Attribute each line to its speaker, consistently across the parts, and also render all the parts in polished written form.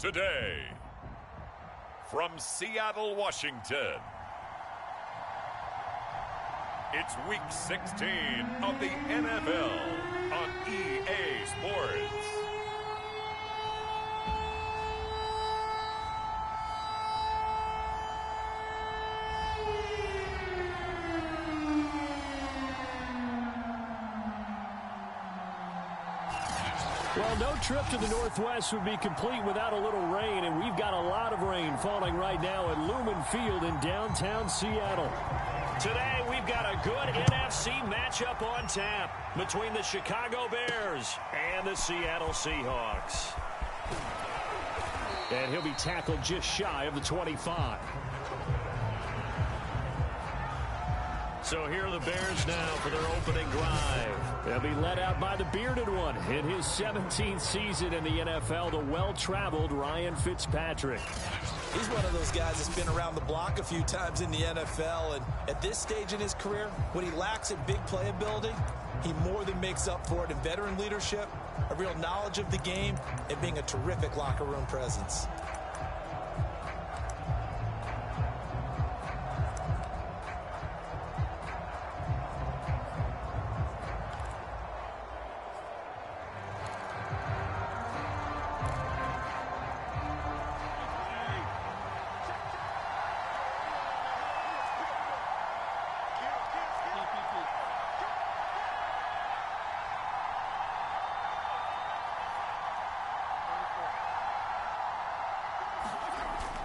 Speaker 1: today. From Seattle, Washington, it's Week 16 of the NFL on EA Sports.
Speaker 2: Well, no trip to the Northwest would be complete without a little rain, and we've got a lot of rain falling right now at Lumen Field in downtown Seattle. Today, we've got a good NFC matchup on tap between the Chicago Bears and the Seattle Seahawks. And he'll be tackled just shy of the 25. So here are the Bears now for their opening drive. They'll be led out by the bearded one in his 17th season in the NFL, the well-traveled Ryan Fitzpatrick.
Speaker 3: He's one of those guys that's been around the block a few times in the NFL, and at this stage in his career, when he lacks in big playability, he more than makes up for it in veteran leadership, a real knowledge of the game, and being a terrific locker room presence.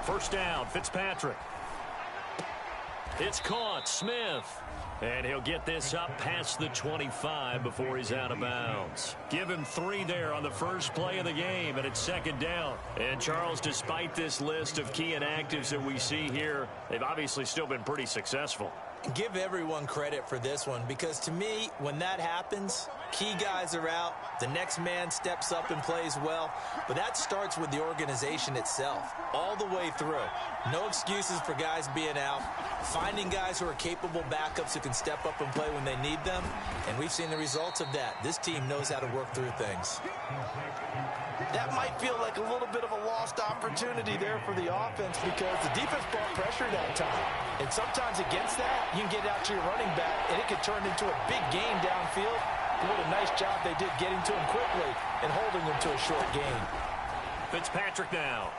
Speaker 2: First down, Fitzpatrick. It's caught, Smith. And he'll get this up past the 25 before he's out of bounds. Give him 3 there on the first play of the game, and it's second down. And, Charles, despite this list of key inactives that we see here, they've obviously still been pretty successful.
Speaker 3: Give everyone credit for this one, because to me, when that happens, key guys are out, the next man steps up and plays well, but that starts with the organization itself, all the way through. No excuses for guys being out, finding guys who are capable backups who can step up and play when they need them, and we've seen the results of that. This team knows how to work through things.
Speaker 4: That might feel like a little bit of a lost opportunity there for the offense because the defense brought pressure that time. And sometimes against that, you can get out to your running back, and it could turn into a big gain downfield. What a nice job they did getting to him quickly and holding him to a short gain.
Speaker 2: Fitzpatrick now.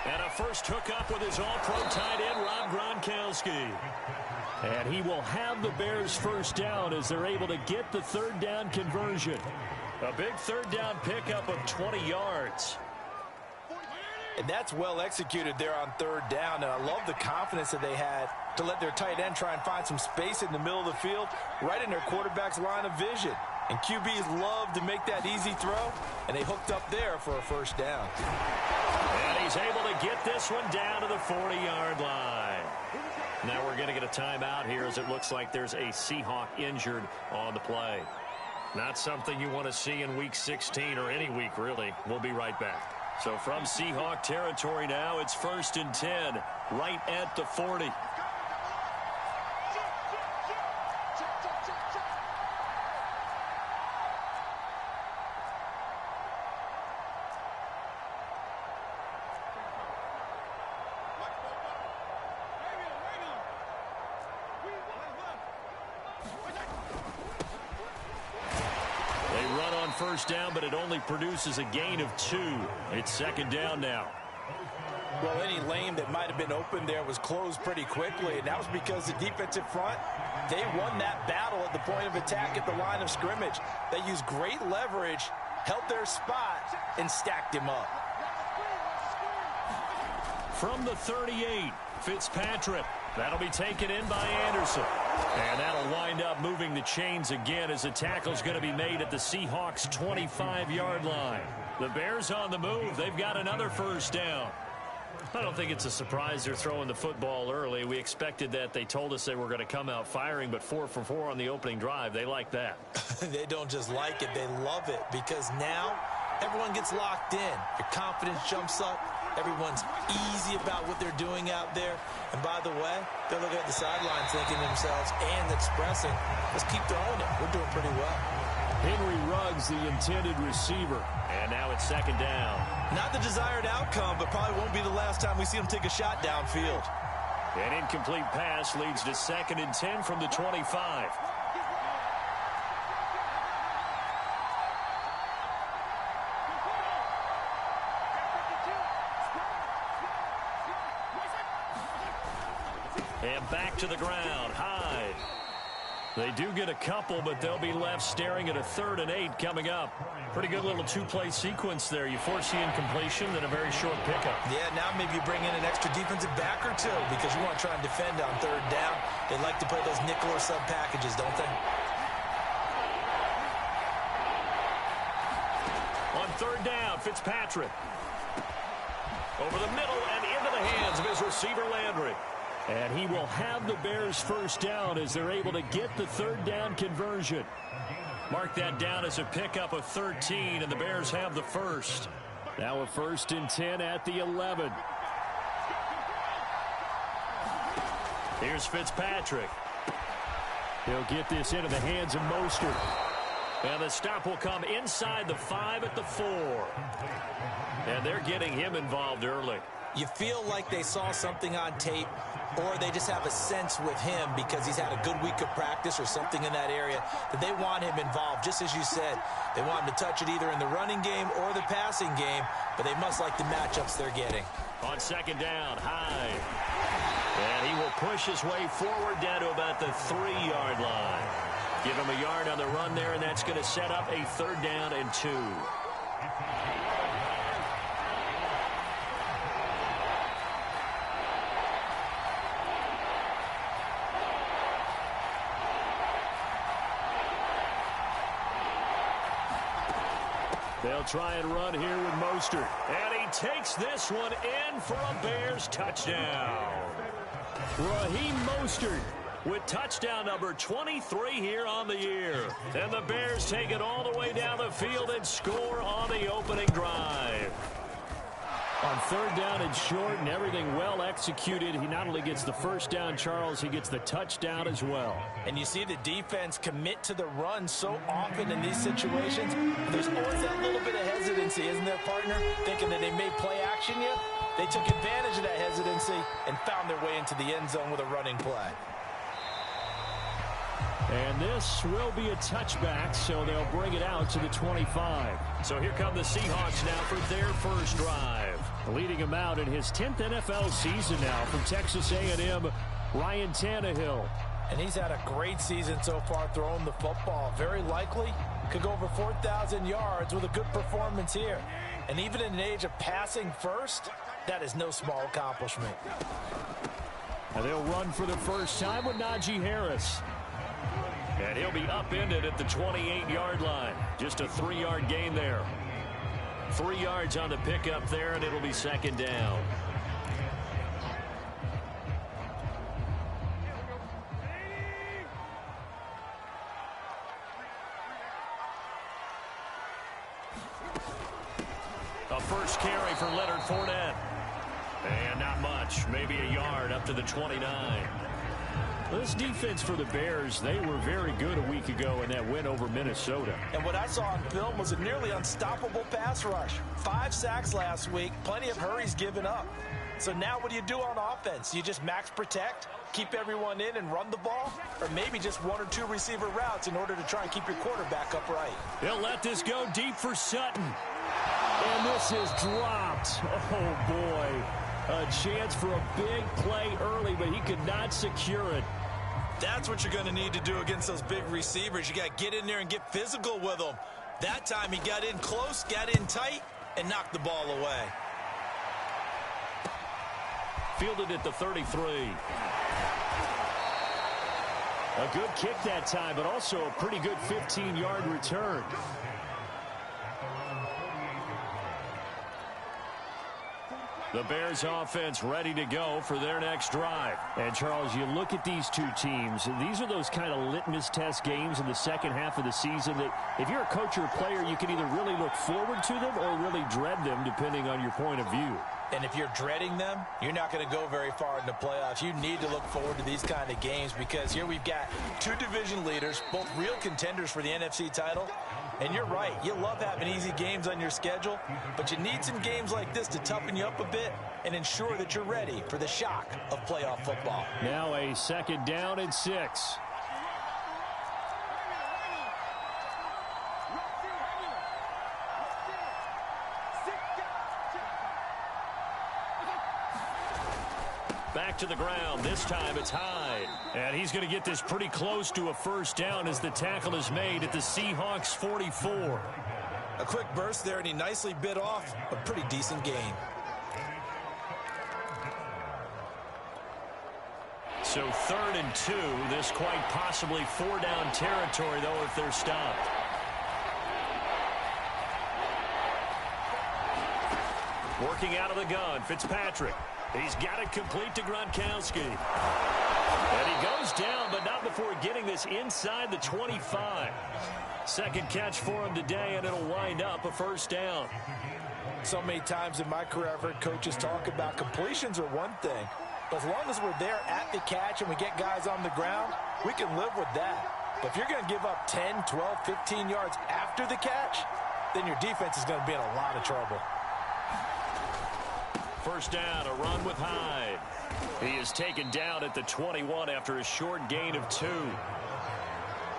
Speaker 2: And a first hookup with his all-pro tight end, Rob Gronkowski. And he will have the Bears first down as they're able to get the third down conversion. A big third down pickup of 20 yards.
Speaker 4: And that's well executed there on third down. And I love the confidence that they had to let their tight end try and find some space in the middle of the field, right in their quarterback's line of vision. And QBs love to make that easy throw, and they hooked up there for a first down.
Speaker 2: And he's able to get this one down to the 40-yard line. Now we're going to get a timeout here as it looks like there's a Seahawk injured on the play. Not something you want to see in Week 16 or any week, really. We'll be right back. So from Seahawk territory now, it's 1st and 10, right at the 40. First down, but it only produces a gain of 2. It's second down now.
Speaker 4: Well, any lane that might have been open there was closed pretty quickly, and that was because the defensive front, they won that battle at the point of attack at the line of scrimmage. They used great leverage, held their spot, and stacked him up.
Speaker 2: From the 38, Fitzpatrick. That'll be taken in by Anderson. And that'll wind up moving the chains again as the tackle's going to be made at the Seahawks' 25-yard line. The Bears on the move. They've got another first down. I don't think it's a surprise they're throwing the football early. We expected that. They told us they were going to come out firing, but 4 for 4 on the opening drive. They like that.
Speaker 3: They don't just like it. They love it because now everyone gets locked in. Your confidence jumps up.
Speaker 4: Everyone's easy about what they're doing out there. And by the way, they're looking at the sidelines thinking to themselves and expressing, let's keep throwing it. We're doing pretty well.
Speaker 2: Henry Ruggs, the intended receiver. And now it's second down.
Speaker 4: Not the desired outcome, but probably won't be the last time we see him take a shot downfield.
Speaker 2: An incomplete pass leads to 2nd and 10 from the 25. And back to the ground. Hyde. They do get a couple, but they'll be left staring at a 3rd and 8 coming up. Pretty good little two-play sequence there. You force the incompletion, then a very short pickup.
Speaker 4: Yeah, now maybe you bring in an extra defensive back or two because you want to try and defend on 3rd down. They like to play those nickel or sub packages, don't they?
Speaker 2: On 3rd down, Fitzpatrick. Over the middle and into the hands of his receiver, Landry. And he will have the Bears first down as they're able to get the 3rd down conversion. Mark that down as a pickup of 13, and the Bears have the first. Now a 1st and 10 at the 11. Here's Fitzpatrick. He'll get this into the hands of Mostert. And the stop will come inside the 5 at the 4. And they're getting him involved early.
Speaker 4: You feel like they saw something on tape, or they just have a sense with him because he's had a good week of practice or something in that area that they want him involved. Just as you said, they want him to touch it either in the running game or the passing game, but they must like the matchups they're getting.
Speaker 2: On 2nd down, Hyde. And he will push his way forward down to about the 3-yard line. Give him a yard on the run there, and that's going to set up a 3rd down and 2. They'll try and run here with Mostert. And he takes this one in for a Bears touchdown. Raheem Mostert with touchdown number 23 here on the year. And the Bears take it all the way down the field and score on the opening drive. On 3rd down and short and everything well executed, he not only gets the first down, Charles, he gets the touchdown as well.
Speaker 4: And you see the defense commit to the run so often in these situations. There's always that little bit of hesitancy, isn't there, partner? Thinking that they may play action yet. They took advantage of that hesitancy and found their way into the end zone with a running play.
Speaker 2: And this will be a touchback, so they'll bring it out to the 25. So here come the Seahawks now for their first drive. Leading him out in his 10th NFL season now from Texas A&M, Ryan Tannehill.
Speaker 4: And he's had a great season so far throwing the football. Very likely could go over 4,000 yards with a good performance here. And even in an age of passing first, that is no small accomplishment.
Speaker 2: And they'll run for the first time with Najee Harris. And he'll be upended at the 28-yard line. Just a 3-yard gain there. 3 yards on the pickup there, and it'll be 2nd down. A first carry for Leonard Fournette. And not much. Maybe a yard up to the 29. This defense for the Bears, they were very good a week ago in that win over Minnesota.
Speaker 4: And what I saw on film was a nearly unstoppable pass rush. 5 sacks last week, plenty of hurries given up. So now what do you do on offense? You just max protect, keep everyone in and run the ball? Or maybe just 1 or 2 receiver routes in order to try and keep your quarterback upright?
Speaker 2: They'll let this go deep for Sutton. And this is dropped. Oh, boy. A chance for a big play early, but he could not secure it.
Speaker 4: That's what you're going to need to do against those big receivers. You got to get in there and get physical with them. That time he got in close, got in tight, and knocked the ball away.
Speaker 2: Fielded at the 33. A good kick that time, but also a pretty good 15-yard return. The Bears offense ready to go for their next drive. And, Charles, you look at these two teams, these are those kind of litmus test games in the second half of the season that if you're a coach or a player, you can either really look forward to them or really dread them, depending on your point of view.
Speaker 4: And if you're dreading them, you're not going to go very far in the playoffs. You need to look forward to these kind of games because here we've got two division leaders, both real contenders for the NFC title. And you're right, you love having easy games on your schedule, but you need some games like this to toughen you up a bit and ensure that you're ready for the shock of playoff football.
Speaker 2: Now a 2nd down and 6. Back to the ground. This time it's Hyde. And he's going to get this pretty close to a 1st down as the tackle is made at the Seahawks 44.
Speaker 4: A quick burst there, and he nicely bit off a pretty decent gain.
Speaker 2: So 3rd and 2. This quite possibly 4-down territory, though, if they're stopped. Working out of the gun, Fitzpatrick. He's got it complete to Gronkowski. And he goes down, but not before getting this inside the 25. 2nd catch for him today, and it'll wind up a 1st down.
Speaker 4: So many times in my career, I've heard coaches talk about completions are one thing. But as long as we're there at the catch and we get guys on the ground, we can live with that. But if you're going to give up 10, 12, 15 yards after the catch, then your defense is going to be in a lot of trouble.
Speaker 2: 1st down, a run with Hyde. He is taken down at the 21 after a short gain of 2.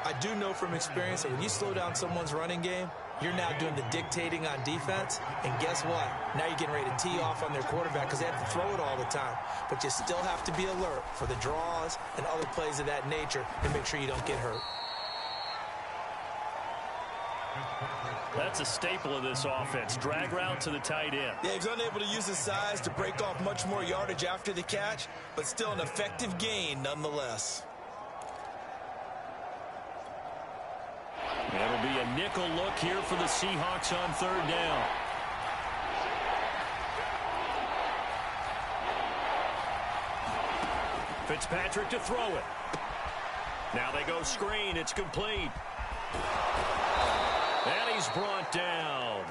Speaker 4: I do know from experience that when you slow down someone's running game, you're now doing the dictating on defense. And guess what? Now you're getting ready to tee off on their quarterback because they have to throw it all the time. But you still have to be alert for the draws and other plays of that nature and make sure you don't get hurt.
Speaker 2: That's a staple of this offense. Drag route to the tight end.
Speaker 4: Yeah, he's unable to use his size to break off much more yardage after the catch, but still an effective gain nonetheless.
Speaker 2: It'll be a nickel look here for the Seahawks on 3rd down. Fitzpatrick to throw it. Now they go screen. It's complete. And he's brought down.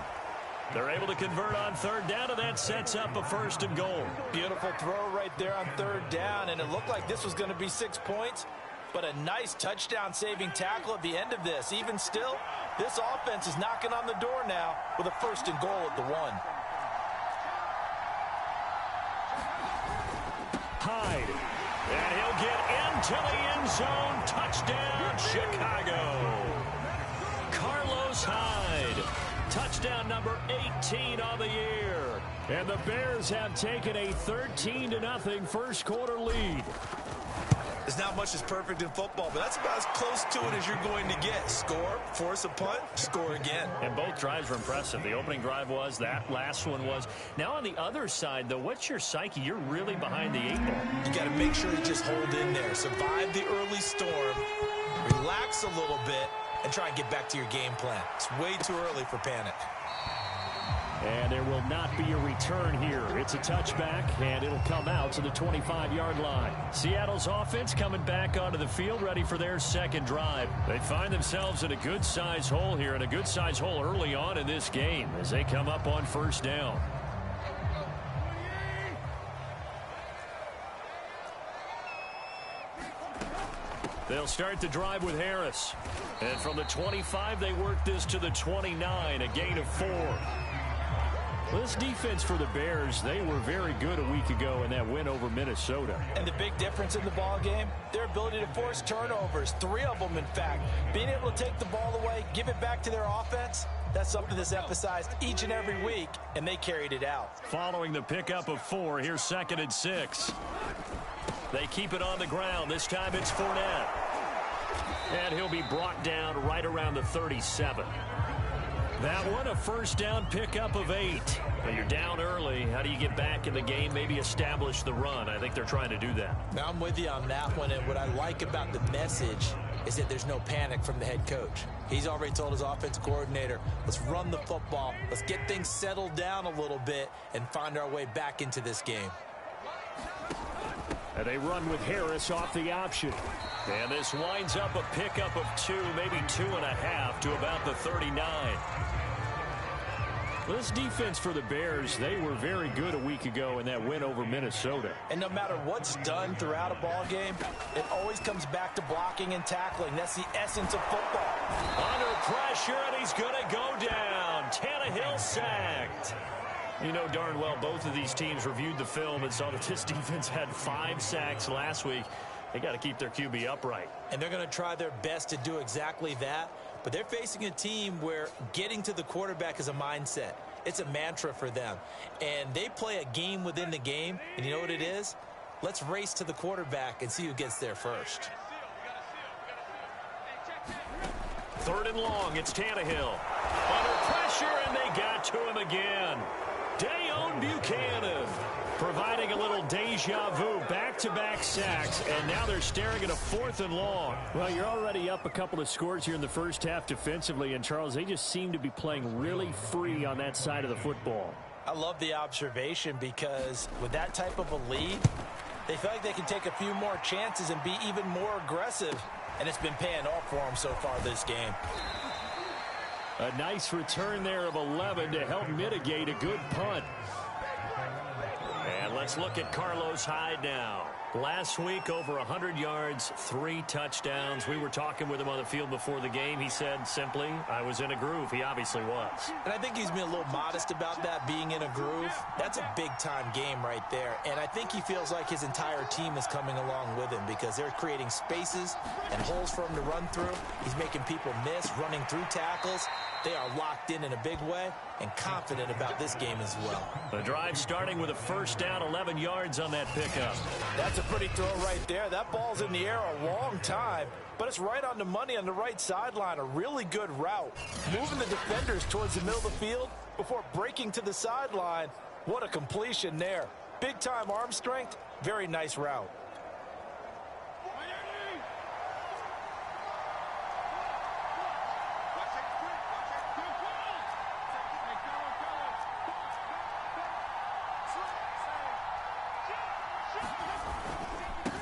Speaker 2: They're able to convert on 3rd down, and that sets up a 1st and goal.
Speaker 4: Beautiful throw right there on 3rd down, and it looked like this was going to be 6 points, but a nice touchdown-saving tackle at the end of this. Even still, this offense is knocking on the door now with a 1st and goal at the 1.
Speaker 2: Hyde. And he'll get into the end zone. Touchdown, Chicago. Carlos Hyde. Touchdown number 18 on the year. And the Bears have taken a 13-0 1st quarter lead.
Speaker 4: There's not much that's perfect in football, but that's about as close to it as you're going to get. Score, force a punt, score again.
Speaker 2: And both drives were impressive. The opening drive was, that last one was. Now on the other side, though, what's your psyche? You're really behind the 8 ball.
Speaker 4: You got to make sure you just hold in there. Survive the early storm, relax a little bit, and try and get back to your game plan. It's way too early for panic.
Speaker 2: And there will not be a return here. It's a touchback, and it'll come out to the 25-yard line. Seattle's offense coming back onto the field, ready for their 2nd drive. They find themselves in a good-size hole here, and a good-size hole early on in this game as they come up on 1st down. They'll start the drive with Harris. And from the 25, they work this to the 29, a gain of 4. Well, this defense for the Bears, they were very good a week ago in that win over Minnesota.
Speaker 4: And the big difference in the ball game, their ability to force turnovers, 3 of them, in fact. Being able to take the ball away, give it back to their offense, that's something that's emphasized each and every week, and they carried it out.
Speaker 2: Following the pickup of 4, here's 2nd and 6. They keep it on the ground. This time it's Fournette. And he'll be brought down right around the 37. That one, a 1st down pickup of 8. But you're down early. How do you get back in the game, maybe establish the run? I think they're trying to do that.
Speaker 4: Now, I'm with you on that one, and what I like about the message is that there's no panic from the head coach. He's already told his offensive coordinator, let's run the football, let's get things settled down a little bit and find our way back into this game.
Speaker 2: And they run with Harris off the option. And this winds up a pickup of 2, maybe 2.5 to about the 39. Well, this defense for the Bears, they were very good a week ago in that win over Minnesota.
Speaker 4: And no matter what's done throughout a ball game, it always comes back to blocking and tackling. That's the essence of football.
Speaker 2: Under pressure, and he's going to go down. Tannehill sacked. You know darn well both of these teams reviewed the film and saw that this defense had 5 sacks last week. They got to keep their QB upright.
Speaker 4: And they're going to try their best to do exactly that. But they're facing a team where getting to the quarterback is a mindset. It's a mantra for them. And they play a game within the game. And you know what it is? Let's race to the quarterback and see who gets there first.
Speaker 2: 3rd and long. It's Tannehill. Under pressure, and they got to him again. Dayon Buchanan providing a little deja vu, back-to-back sacks, and now they're staring at a 4th and long. Well, you're already up a couple of scores here in the first half defensively, and Charles, they just seem to be playing really free on that side of the football.
Speaker 4: I love the observation because with that type of a lead, they feel like they can take a few more chances and be even more aggressive, and it's been paying off for them so far this game.
Speaker 2: A nice return there of 11 to help mitigate a good punt. And let's look at Carlos Hyde now. Last week, over 100 yards, 3 touchdowns. We were talking with him on the field before the game. He said simply, I was in a groove. He obviously was.
Speaker 4: And I think he's been a little modest about that, being in a groove. That's a big-time game right there. And I think he feels like his entire team is coming along with him because they're creating spaces and holes for him to run through. He's making people miss, running through tackles. They are locked in a big way and confident about this game as well.
Speaker 2: The drive starting with a first down, 11 yards on that pickup.
Speaker 4: That's a pretty throw right there. That ball's in the air a long time, but it's right on the money on the right sideline. A really good route. Moving the defenders towards the middle of the field before breaking to the sideline. What a completion there. Big-time arm strength. Very nice route.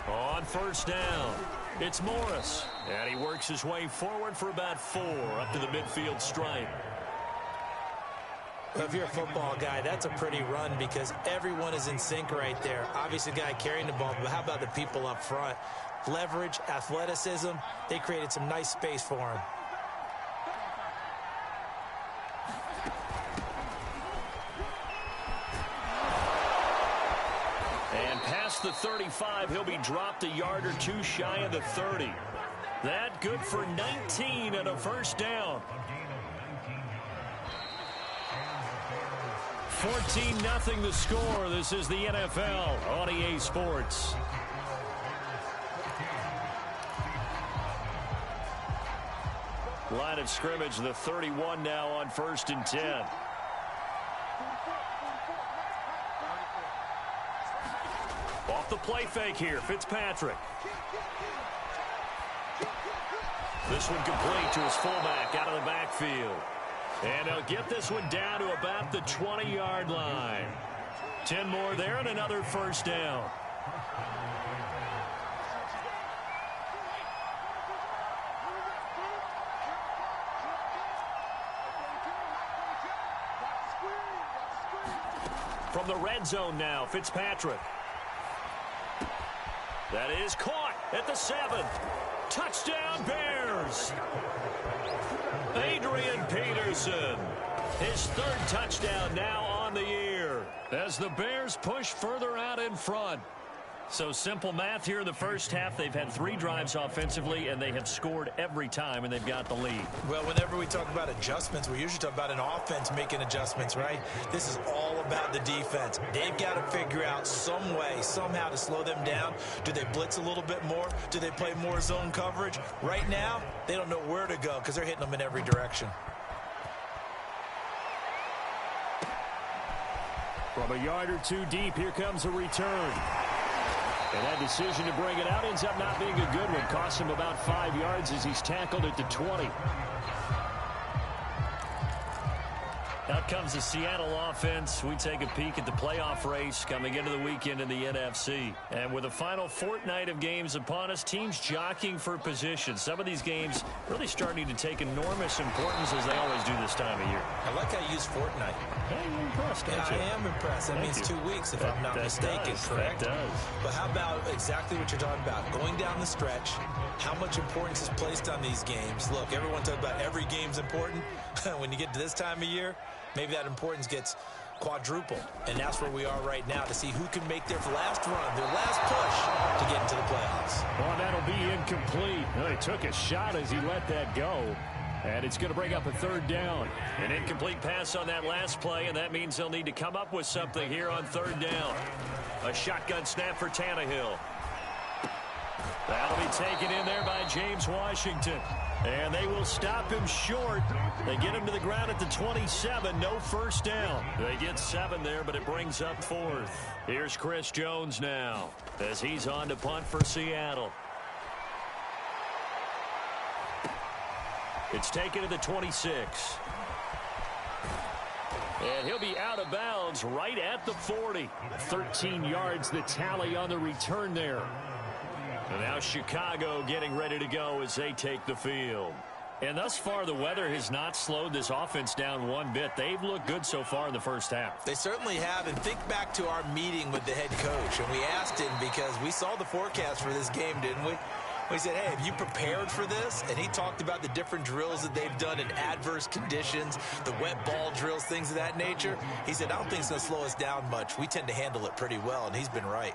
Speaker 2: On first down, it's Morris. And he works his way forward for about 4 up to the midfield stripe.
Speaker 4: Well, if you're a football guy, that's a pretty run because everyone is in sync right there. Obviously, the guy carrying the ball, but how about the people up front? Leverage, athleticism, they created some nice space for him.
Speaker 2: The 35, he'll be dropped a yard or 2 shy of the 30. That good for 19 and a first down. 14-0 the score. This is the NFL on EA Sports. Line of scrimmage, the 31 now on 1st and 10. Off the play fake here, Fitzpatrick. This one complete to his fullback out of the backfield. And they'll get this one down to about the 20-yard line. 10 more there and another first down. From the red zone now, Fitzpatrick. That is caught at the 7. Touchdown, Bears. Adrian Peterson. His 3rd touchdown now on the year as the Bears push further out in front. So simple math here in the first half. They've had 3 drives offensively, and they have scored every time, and they've got the lead.
Speaker 4: Well, whenever we talk about adjustments, we usually talk about an offense making adjustments, right? This is all about the defense. They've got to figure out some way, somehow to slow them down. Do they blitz a little bit more? Do they play more zone coverage? Right now, they don't know where to go because they're hitting them in every direction.
Speaker 2: From a yard or 2 deep, here comes a return. And that decision to bring it out ends up not being a good one. Costs him about 5 yards as he's tackled at the 20. Now comes the Seattle offense. We take a peek at the playoff race coming into the weekend in the NFC. And with the final fortnight of games upon us, teams jockeying for position. Some of these games really starting to take enormous importance as they always do this time of year.
Speaker 3: I like how you use fortnight.
Speaker 2: Hey, you're impressed, aren't you?
Speaker 3: I am impressed. That means 2 weeks, if I'm not mistaken, correct?
Speaker 2: That does.
Speaker 3: But how about exactly what you're talking about? Going down the stretch, how much importance is placed on these games? Look, everyone talks about every game's important. When you get to this time of year, maybe that importance gets quadrupled. And that's where we are right now to see who can make their last run, their last push to get into the playoffs.
Speaker 2: Well, that'll be incomplete. Well, he took a shot as he let that go. And it's going to bring up a third down. An incomplete pass on that last play, and that means they'll need to come up with something here on third down. A shotgun snap for Tannehill. That'll be taken in there by James Washington. And they will stop him short. They get him to the ground at the 27. No first down. They get 7 there, but it brings up 4th. Here's Chris Jones now as he's on to punt for Seattle. It's taken to the 26. And he'll be out of bounds right at the 40. 13 yards the tally on the return there. And now Chicago getting ready to go as they take the field. And thus far, the weather has not slowed this offense down one bit. They've looked good so far in the first half.
Speaker 3: They certainly have. And think back to our meeting with the head coach. And we asked him because we saw the forecast for this game, didn't we? We said, hey, have you prepared for this? And he talked about the different drills that they've done in adverse conditions, the wet ball drills, things of that nature. He said, I don't think it's going to slow us down much. We tend to handle it pretty well, and he's been right.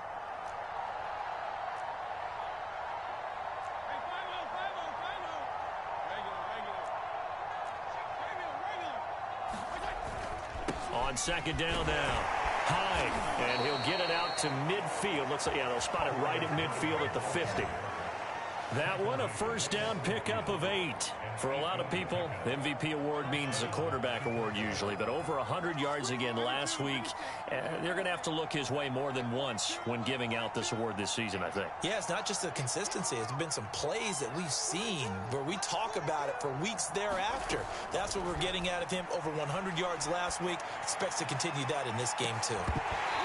Speaker 2: On second down now, Hyde, and he'll get it out to midfield. Looks like, yeah, they'll spot it right at midfield at the 50. That one, a first down pickup of 8. For a lot of people, the MVP award means a quarterback award usually, but over 100 yards again last week. They're going to have to look his way more than once when giving out this award this season, I think.
Speaker 3: Yeah, it's not just the consistency. It's been some plays that we've seen where we talk about it for weeks thereafter. That's what we're getting out of him. Over 100 yards last week. Expects to continue that in this game, too.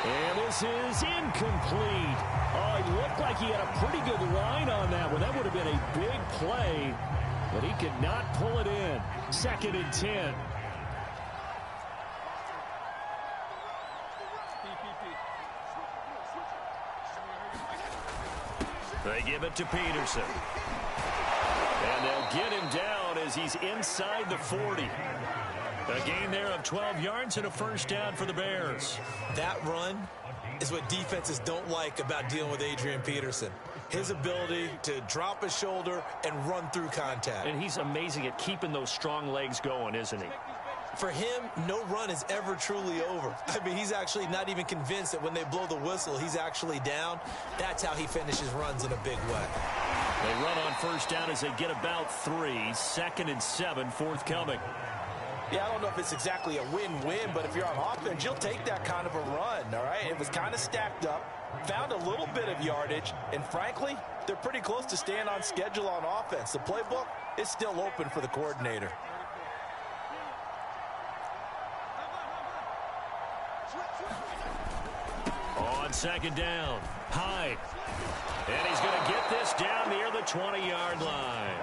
Speaker 2: And this is incomplete. Oh, it looked like he had a pretty good line on that one. That would have been a big play, but he could not pull it in. 2nd and 10. They give it to Peterson. And they'll get him down as he's inside the 40. A gain there of 12 yards and a first down for the Bears.
Speaker 3: That run is what defenses don't like about dealing with Adrian Peterson. His ability to drop his shoulder and run through contact.
Speaker 2: And he's amazing at keeping those strong legs going, isn't he?
Speaker 3: For him, no run is ever truly over. I mean, he's actually not even convinced that when they blow the whistle, he's actually down. That's how he finishes runs in a big way.
Speaker 2: They run on first down as they get about 3. 2nd and 7 forthcoming.
Speaker 4: Yeah, I don't know if it's exactly a win-win, but if you're on offense, you'll take that kind of a run, all right? It was kind of stacked up, found a little bit of yardage, and frankly, they're pretty close to staying on schedule on offense. The playbook is still open for the coordinator.
Speaker 2: On second down, Hyde. And he's going to get this down near the 20-yard line.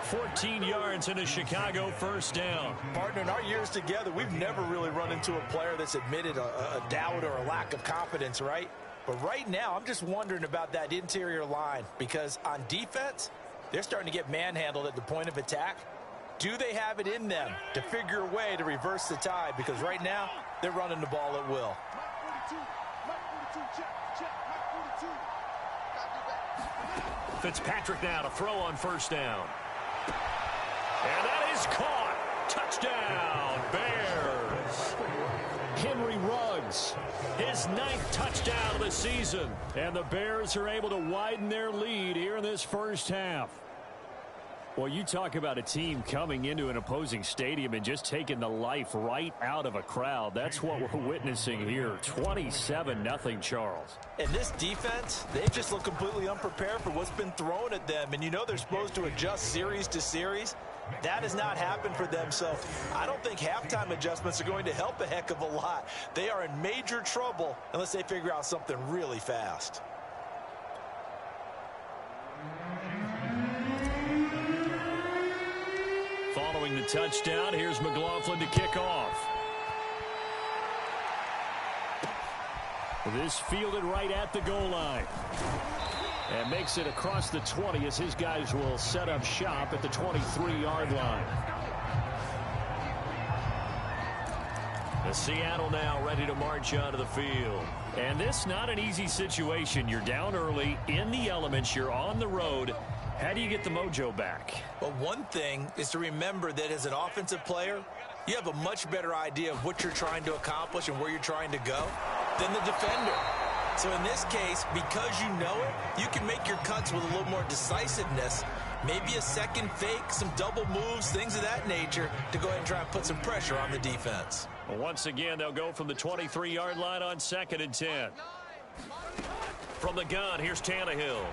Speaker 2: 14 yards and a Chicago first down.
Speaker 4: Partner, in our years together, we've never really run into a player that's admitted a doubt or a lack of confidence, right? But right now, I'm just wondering about that interior line because on defense, they're starting to get manhandled at the point of attack. Do they have it in them to figure a way to reverse the tide? Because right now, they're running the ball at will.
Speaker 2: Fitzpatrick now to throw on first down. And that is caught. Touchdown, Bears. Henry Ruggs, his 9th touchdown of the season. And the Bears are able to widen their lead here in this first half. Well, you talk about a team coming into an opposing stadium and just taking the life right out of a crowd. That's what we're witnessing here. 27-0, Charles.
Speaker 4: And this defense, they just look completely unprepared for what's been thrown at them. And you know they're supposed to adjust series to series. That has not happened for them, so I don't think halftime adjustments are going to help a heck of a lot. They are in major trouble unless they figure out something really fast.
Speaker 2: Following the touchdown, here's McLaughlin to kick off. This fielded right at the goal line. And makes it across the 20 as his guys will set up shop at the 23-yard line. The Seattle now ready to march onto the field. And this not an easy situation. You're down early, in the elements, you're on the road. How do you get the mojo back?
Speaker 4: Well, one thing is to remember that as an offensive player, you have a much better idea of what you're trying to accomplish and where you're trying to go than the defender. So in this case, because you know it, you can make your cuts with a little more decisiveness, maybe a second fake, some double moves, things of that nature to go ahead and try and put some pressure on the defense.
Speaker 2: Well, once again, they'll go from the 23-yard line on 2nd and 10. From the gun, here's Tannehill.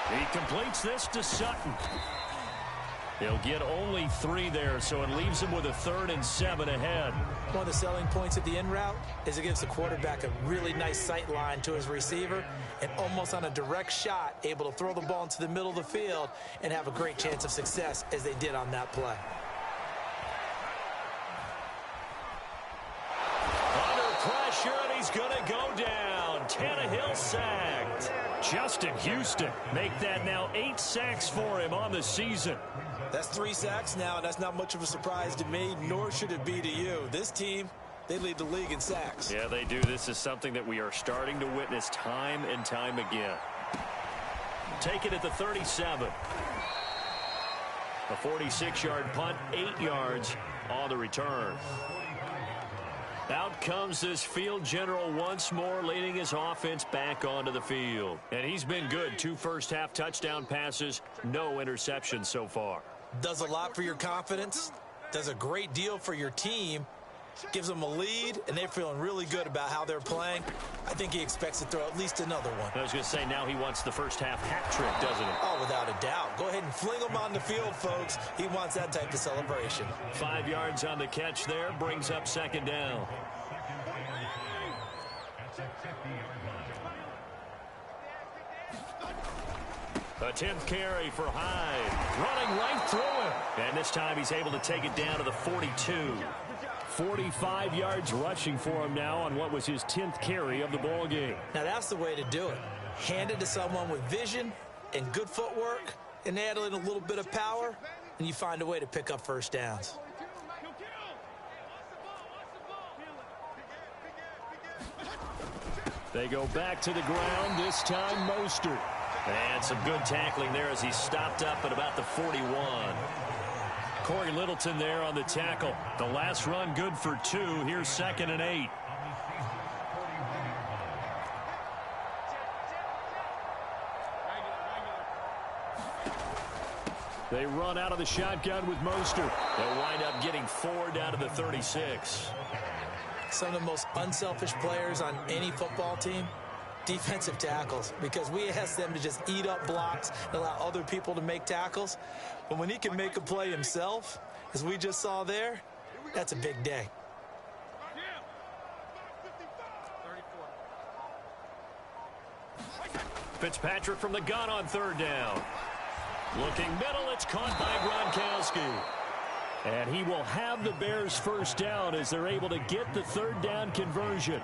Speaker 2: He completes this to Sutton. He'll get only 3 there, so it leaves him with a 3rd and 7 ahead.
Speaker 4: One of the selling points of the in route is it gives the quarterback a really nice sight line to his receiver and almost on a direct shot able to throw the ball into the middle of the field and have a great chance of success as they did on that play.
Speaker 2: Under pressure, and he's going to go down. Tannehill sacked. Justin Houston make that now 8 sacks for him on the season.
Speaker 4: That's 3 sacks now, and that's not much of a surprise to me, nor should it be to you. This team, they lead the league in sacks.
Speaker 2: Yeah, they do. This is something that we are starting to witness time and time again. Take it at the 37. A 46-yard punt, 8 yards on the return. Out comes this field general once more, leading his offense back onto the field. And he's been good. 2 first-half touchdown passes, no interceptions so far.
Speaker 4: Does a lot for your confidence, does a great deal for your team, gives them a lead, and they're feeling really good about how they're playing. I think he expects to throw at least another one.
Speaker 2: I was going to say, now he wants the first-half hat trick, doesn't he?
Speaker 4: Oh, without a doubt. Go ahead and fling him on the field, folks. He wants that type of celebration.
Speaker 2: 5 yards on the catch there, brings up 2nd down. A 10th carry for Hyde. Running right through him. And this time he's able to take it down to the 42. 45 yards rushing for him now on what was his 10th carry of the ball game.
Speaker 4: Now that's the way to do it. Hand it to someone with vision and good footwork, and add in a little bit of power, and you find a way to pick up first downs.
Speaker 2: They go back to the ground, this time Mostert. And some good tackling there as he stopped up at about the 41. Corey Littleton there on the tackle. The last run good for 2. Here's 2nd and 8. They run out of the shotgun with Mostert. They'll wind up getting 4 down to the 36.
Speaker 4: Some of the most unselfish players on any football team, defensive tackles, because we ask them to just eat up blocks and allow other people to make tackles. But when he can make a play himself, as we just saw there, that's a big day.
Speaker 2: Fitzpatrick from the gun on 3rd down. Looking middle, it's caught by Gronkowski. And he will have the Bears first down as they're able to get the 3rd down conversion.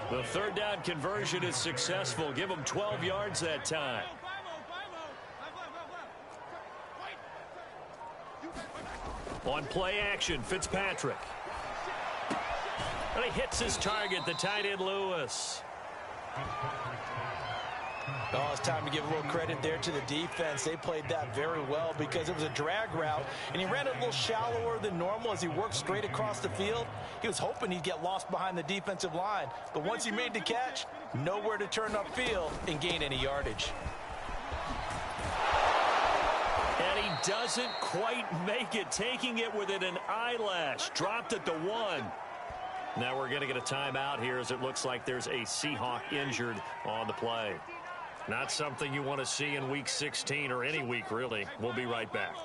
Speaker 2: The 3rd down conversion is successful. Give them 12 yards that time. On play action, Fitzpatrick. And he hits his target, the tight end Lewis.
Speaker 4: Oh, it's time to give a little credit there to the defense. They played that very well because it was a drag route, and he ran it a little shallower than normal as he worked straight across the field. He was hoping he'd get lost behind the defensive line, but once he made the catch, nowhere to turn upfield and gain any yardage.
Speaker 2: And he doesn't quite make it, taking it within an eyelash. Dropped at the 1. Now we're going to get a timeout here as it looks like there's a Seahawk injured on the play. Not something you want to see in Week 16 or any week, really. We'll be right back.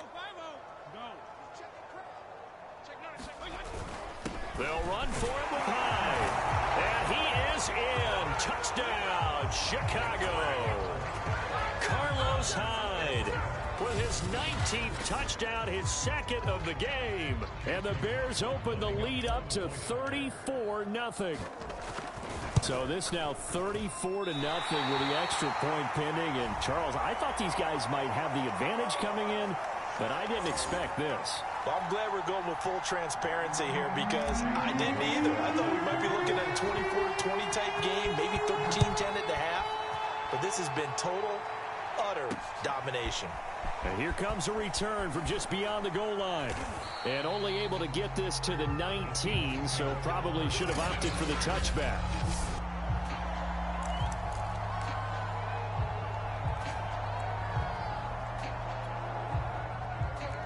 Speaker 2: They'll run for it with Hyde. And he is in. Touchdown, Chicago. Carlos Hyde with his 19th touchdown, his second of the game. And the Bears open the lead up to 34-0. So this now 34-0 with the extra point pending. And Charles, I thought these guys might have the advantage coming in, but I didn't expect this.
Speaker 4: Well, I'm glad we're going with full transparency here because I didn't either. I thought we might be looking at a 24-20 type game, maybe 13-10 at the half. But this has been total, utter domination.
Speaker 2: And here comes a return from just beyond the goal line. And only able to get this to the 19, so probably should have opted for the touchback.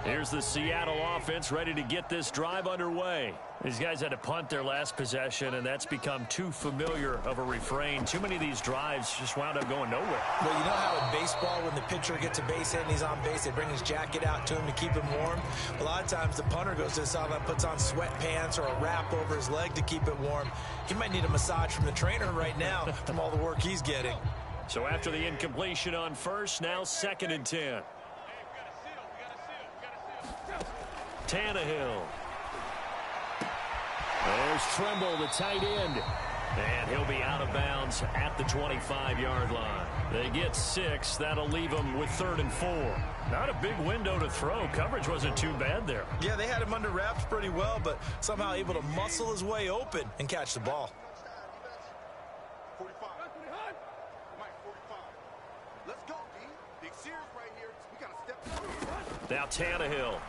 Speaker 2: Here's the Seattle offense ready to get this drive underway. These guys had to punt their last possession, and that's become too familiar of a refrain. Too many of these drives just wound up going nowhere.
Speaker 4: Well, you know how in baseball, when the pitcher gets a base hit and he's on base, they bring his jacket out to him to keep him warm? A lot of times the punter goes to the sideline, puts on sweatpants or a wrap over his leg to keep it warm. He might need a massage from the trainer right now from all the work he's getting.
Speaker 2: So after the incompletion on first, now 2nd and 10. Tannehill. There's Tremble, the tight end. And he'll be out of bounds at the 25-yard line. They get 6. That'll leave them with 3rd and 4. Not a big window to throw. Coverage wasn't too bad there.
Speaker 4: Yeah, they had him under wraps pretty well, but somehow able to muscle his way open and catch the ball.
Speaker 5: 45. Mike, 45. Let's go, D. Big Sears right here. We got to step.
Speaker 2: Now Tannehill.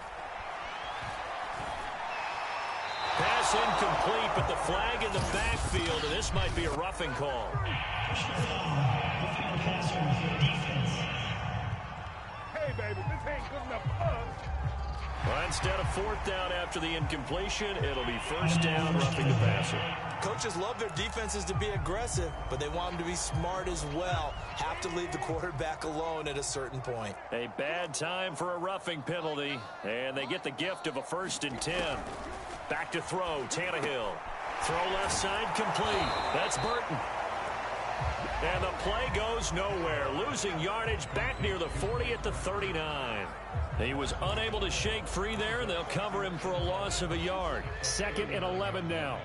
Speaker 2: Pass incomplete, but the flag in the backfield, and this might be a roughing call.
Speaker 5: Hey, baby, this ain't good enough for us.
Speaker 2: Well, instead of 4th down after the incompletion, it'll be 1st down, roughing the passer.
Speaker 4: Coaches love their defenses to be aggressive, but they want them to be smart as well. Have to leave the quarterback alone at a certain point.
Speaker 2: A bad time for a roughing penalty, and they get the gift of a 1st and 10. Back to throw, Tannehill. Throw left side complete. That's Burton. And the play goes nowhere. Losing yardage back near the 40 at the 39. He was unable to shake free there, and they'll cover him for a loss of a yard. 2nd and 11 now.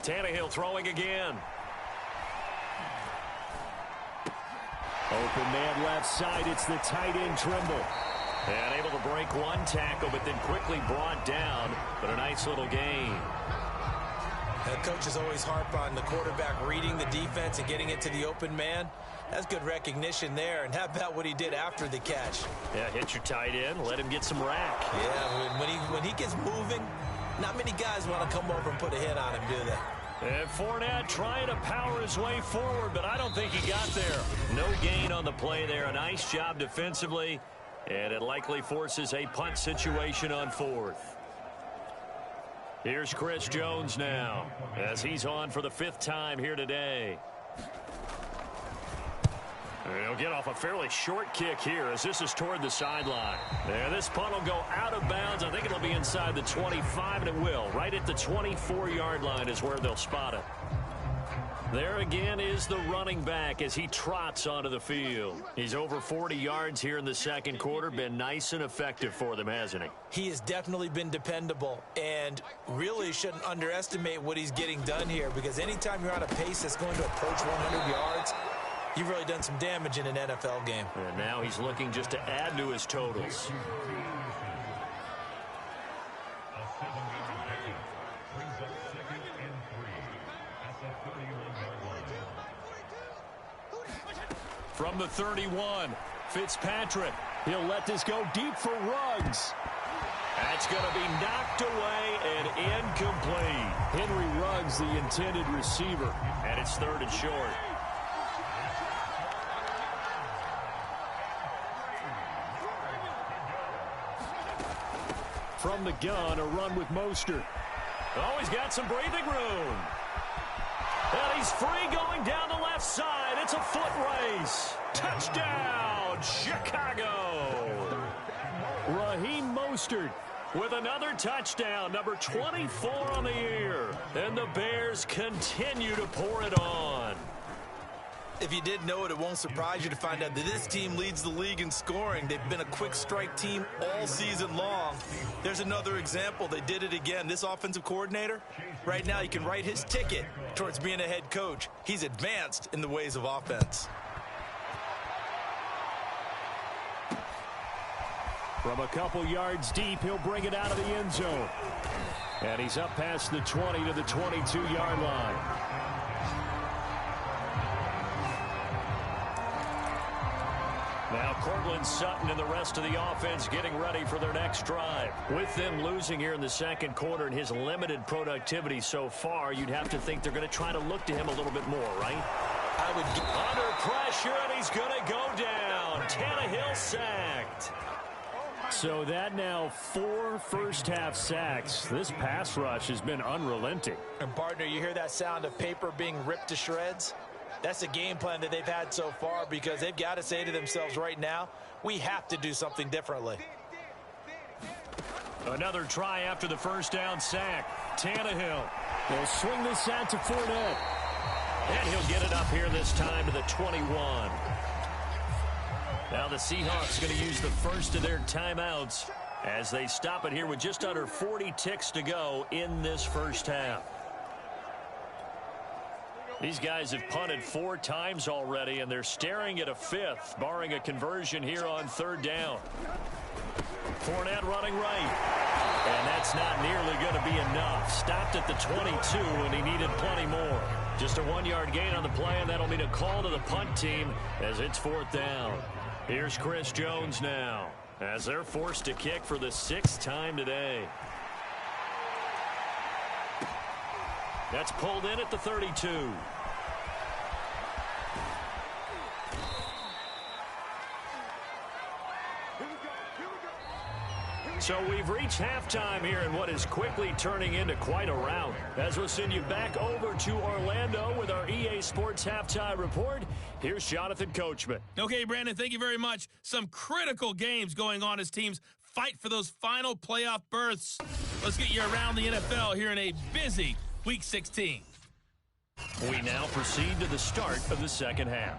Speaker 2: Tannehill throwing again.
Speaker 6: Open man left side. It's the tight end Tremble.
Speaker 2: And able to break one tackle, but then quickly brought down. But a nice little gain.
Speaker 4: The coaches always harp on the quarterback reading the defense and getting it to the open man. That's good recognition there. And how about what he did after the catch?
Speaker 2: Yeah, hit your tight end, let him get some rack.
Speaker 4: Yeah, when he gets moving, not many guys want to come over and put a hit on him, do they?
Speaker 2: And Fournette trying to power his way forward, but I don't think he got there. No gain on the play there. A nice job defensively. And it likely forces a punt situation on 4th. Here's Chris Jones now as he's on for the 5th time here today. And he'll get off a fairly short kick here as this is toward the sideline. And this punt will go out of bounds. I think it'll be inside the 25, and it will. Right at the 24-yard line is where they'll spot it. There again is the running back as he trots onto the field. He's over 40 yards here in the 2nd quarter. Been nice and effective for them, hasn't he?
Speaker 4: He has definitely been dependable, and really shouldn't underestimate what he's getting done here, because anytime you're on a pace that's going to approach 100 yards, you've really done some damage in an NFL game.
Speaker 2: And now he's looking just to add to his totals.
Speaker 6: From the 31, Fitzpatrick. He'll let this go deep for Ruggs.
Speaker 2: That's going to be knocked away and incomplete.
Speaker 6: Henry Ruggs, the intended receiver.
Speaker 2: And it's 3rd and short.
Speaker 6: From the gun, a run with Mostert.
Speaker 2: Oh, he's got some breathing room. And he's He's free going down the left side. It's a foot race. Touchdown, Chicago. Raheem Mostert with another touchdown, number 24 on the year. And the Bears continue to pour it on.
Speaker 3: If you didn't know it, it won't surprise you to find out that this team leads the league in scoring. They've been a quick strike team all season long. There's another example. They did it again. This offensive coordinator, right now, you can write his ticket towards being a head coach. He's advanced in the ways of offense.
Speaker 2: From a couple yards deep, he'll bring it out of the end zone. And he's up past the 20 to the 22-yard line. Now Cortland Sutton and the rest of the offense getting ready for their next drive. With them losing here in the second quarter and his limited productivity so far, you'd have to think they're going to try to look to him a little bit more, right?
Speaker 3: I would get
Speaker 2: under pressure, and he's going to go down. Tannehill sacked. So that now 4 first-half sacks. This pass rush has been unrelenting.
Speaker 4: And, partner, you hear that sound of paper being ripped to shreds? That's the game plan that they've had so far because they've got to say to themselves right now, we have to do something differently.
Speaker 2: Another try after the first down sack. Tannehill will swing this out to Fournette. And he'll get it up here this time to the 21. Now the Seahawks going to use the first of their timeouts as they stop it here with just under 40 ticks to go in this first half. These guys have punted 4 times already, and they're staring at a 5th, barring a conversion here on 3rd down. Fournette running right. And that's not nearly going to be enough. Stopped at the 22, and he needed plenty more. Just a 1-yard gain on the play, and that'll mean a call to the punt team as it's 4th down. Here's Chris Jones now as they're forced to kick for the 6th time today. That's pulled in at the 32. So we've reached halftime here in what is quickly turning into quite a rout. As we'll send you back over to Orlando with our EA Sports Halftime Report, here's Jonathan Coachman.
Speaker 7: Okay, Brandon, thank you very much. Some critical games going on as teams fight for those final playoff berths. Let's get you around the NFL here in a busy Week 16.
Speaker 2: We now proceed to the start of the second half.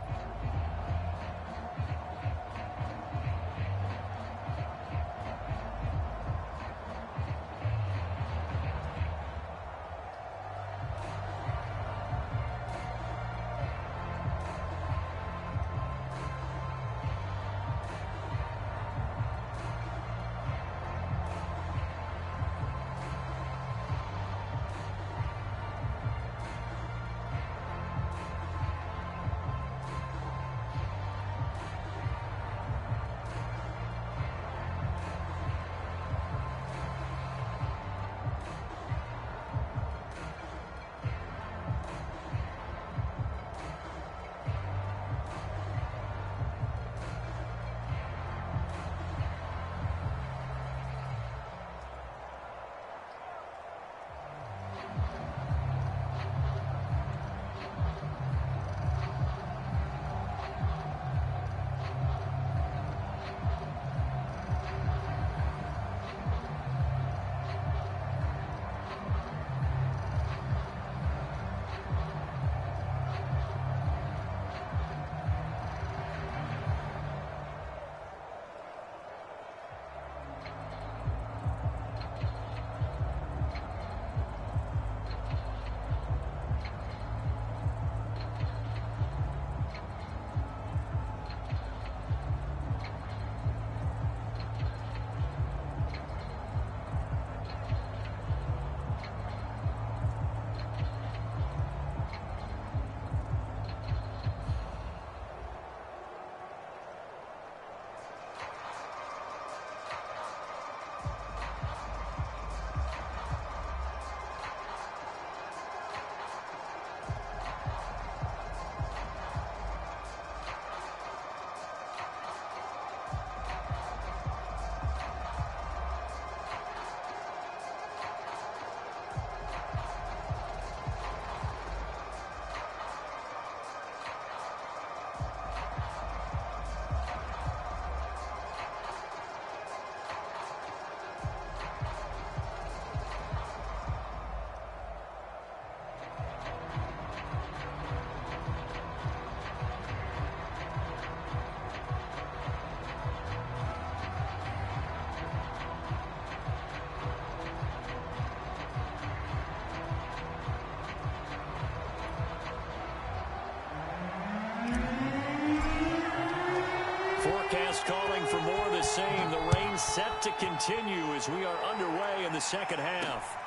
Speaker 2: forecast calling for more of the same. The rain set to continue as we are underway in the second half.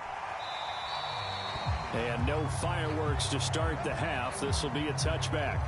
Speaker 6: And no fireworks to start the half. This will be a touchback.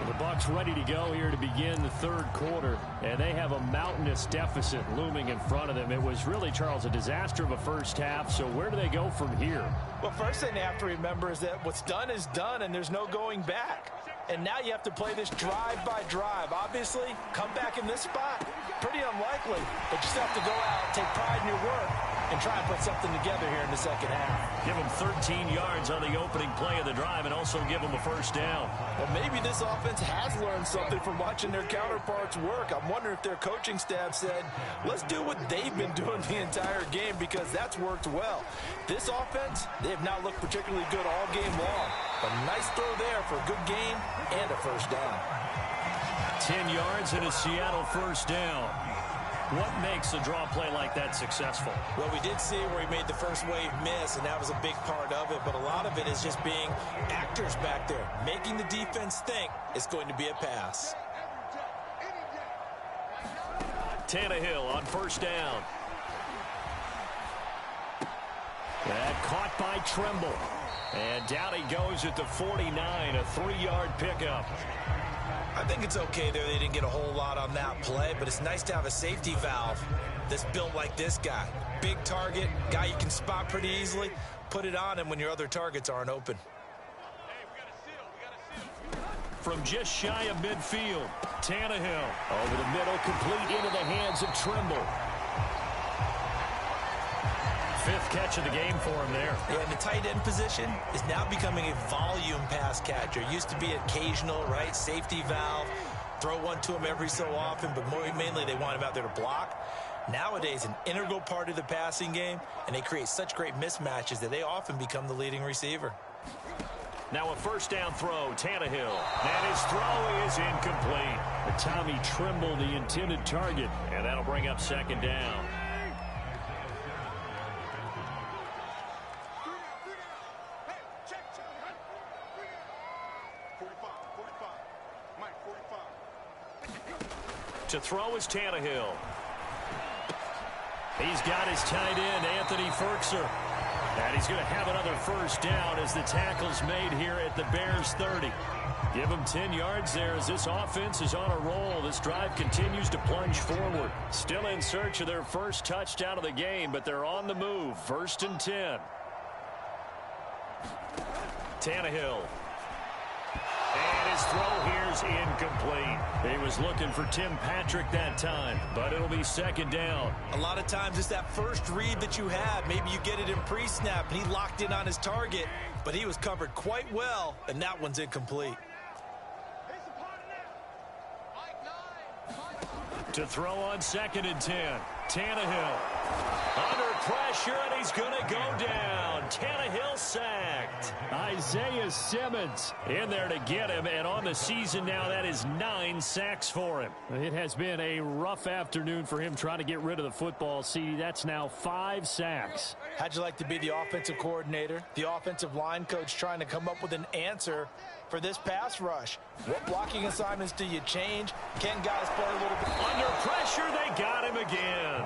Speaker 6: The Bucs ready to go here to begin the third quarter, and they have a mountainous deficit looming in front of them. It was really, Charles, a disaster of a first half, so where do they go from here?
Speaker 4: Well, first thing they have to remember is that what's done is done, and there's no going back. And now you have to play this drive by drive. Obviously, come back in this spot, pretty unlikely, but you still have to go out, take pride in your work, and try and put something together here in the second half.
Speaker 2: Give them 13 yards on the opening play of the drive and also give them a first down.
Speaker 4: Well, maybe this offense has learned something from watching their counterparts work. I'm wondering if their coaching staff said, let's do what they've been doing the entire game, because that's worked well. This offense, they have not looked particularly good all game long. But a nice throw there for a good game and a first down.
Speaker 2: 10 yards and a Seattle first down. What makes a draw play like that successful?
Speaker 3: Well, we did see where he made the first wave miss, and that was a big part of it. But a lot of it is just being actors back there, making the defense think it's going to be a pass.
Speaker 2: Tannehill on first down. That caught by Tremble. And down he goes at the 49, a 3-yard pickup.
Speaker 3: I think it's okay there. They didn't get a whole lot on that play, but it's nice to have a safety valve that's built like this guy. Big target, guy you can spot pretty easily. Put it on him when your other targets aren't open.
Speaker 2: From just shy of midfield, Tannehill over the middle, complete into the hands of Tremble. Fifth catch of the game for him there.
Speaker 3: Yeah, and the tight end position is now becoming a volume pass catcher. Used to be occasional, right? Safety valve. Throw one to him every so often, but mainly they want him out there to block. Nowadays, an integral part of the passing game, and they create such great mismatches that they often become the leading receiver.
Speaker 2: Now a first down throw, Tannehill. And his throw is incomplete. Tommy Tremble, the intended target, and that'll bring up second down. To throw is Tannehill. He's got his tight end, Anthony Ferkser. And he's going to have another first down as the tackle's made here at the Bears 30. Give him 10 yards there as this offense is on a roll. This drive continues to plunge forward. Still in search of their first touchdown of the game, but they're on the move. First and 10. Tannehill. And his throw here's incomplete. He was looking for Tim Patrick that time, but it'll be second down.
Speaker 3: A lot of times it's that first read that you have. Maybe you get it in pre-snap, and he locked in on his target, but he was covered quite well, and that one's incomplete.
Speaker 2: To throw on second and 10. Tannehill under pressure, and he's going to go down. Tannehill sacked.
Speaker 6: Isaiah Simmons
Speaker 2: in there to get him, and on the season now, that is 9 sacks for him.
Speaker 6: It has been a rough afternoon for him trying to get rid of the football. See, that's now 5 sacks.
Speaker 4: How'd you like to be the offensive coordinator, the offensive line coach trying to come up with an answer for this pass rush? What blocking assignments do you change? Can guys play a little bit?
Speaker 2: Under pressure, they got him again.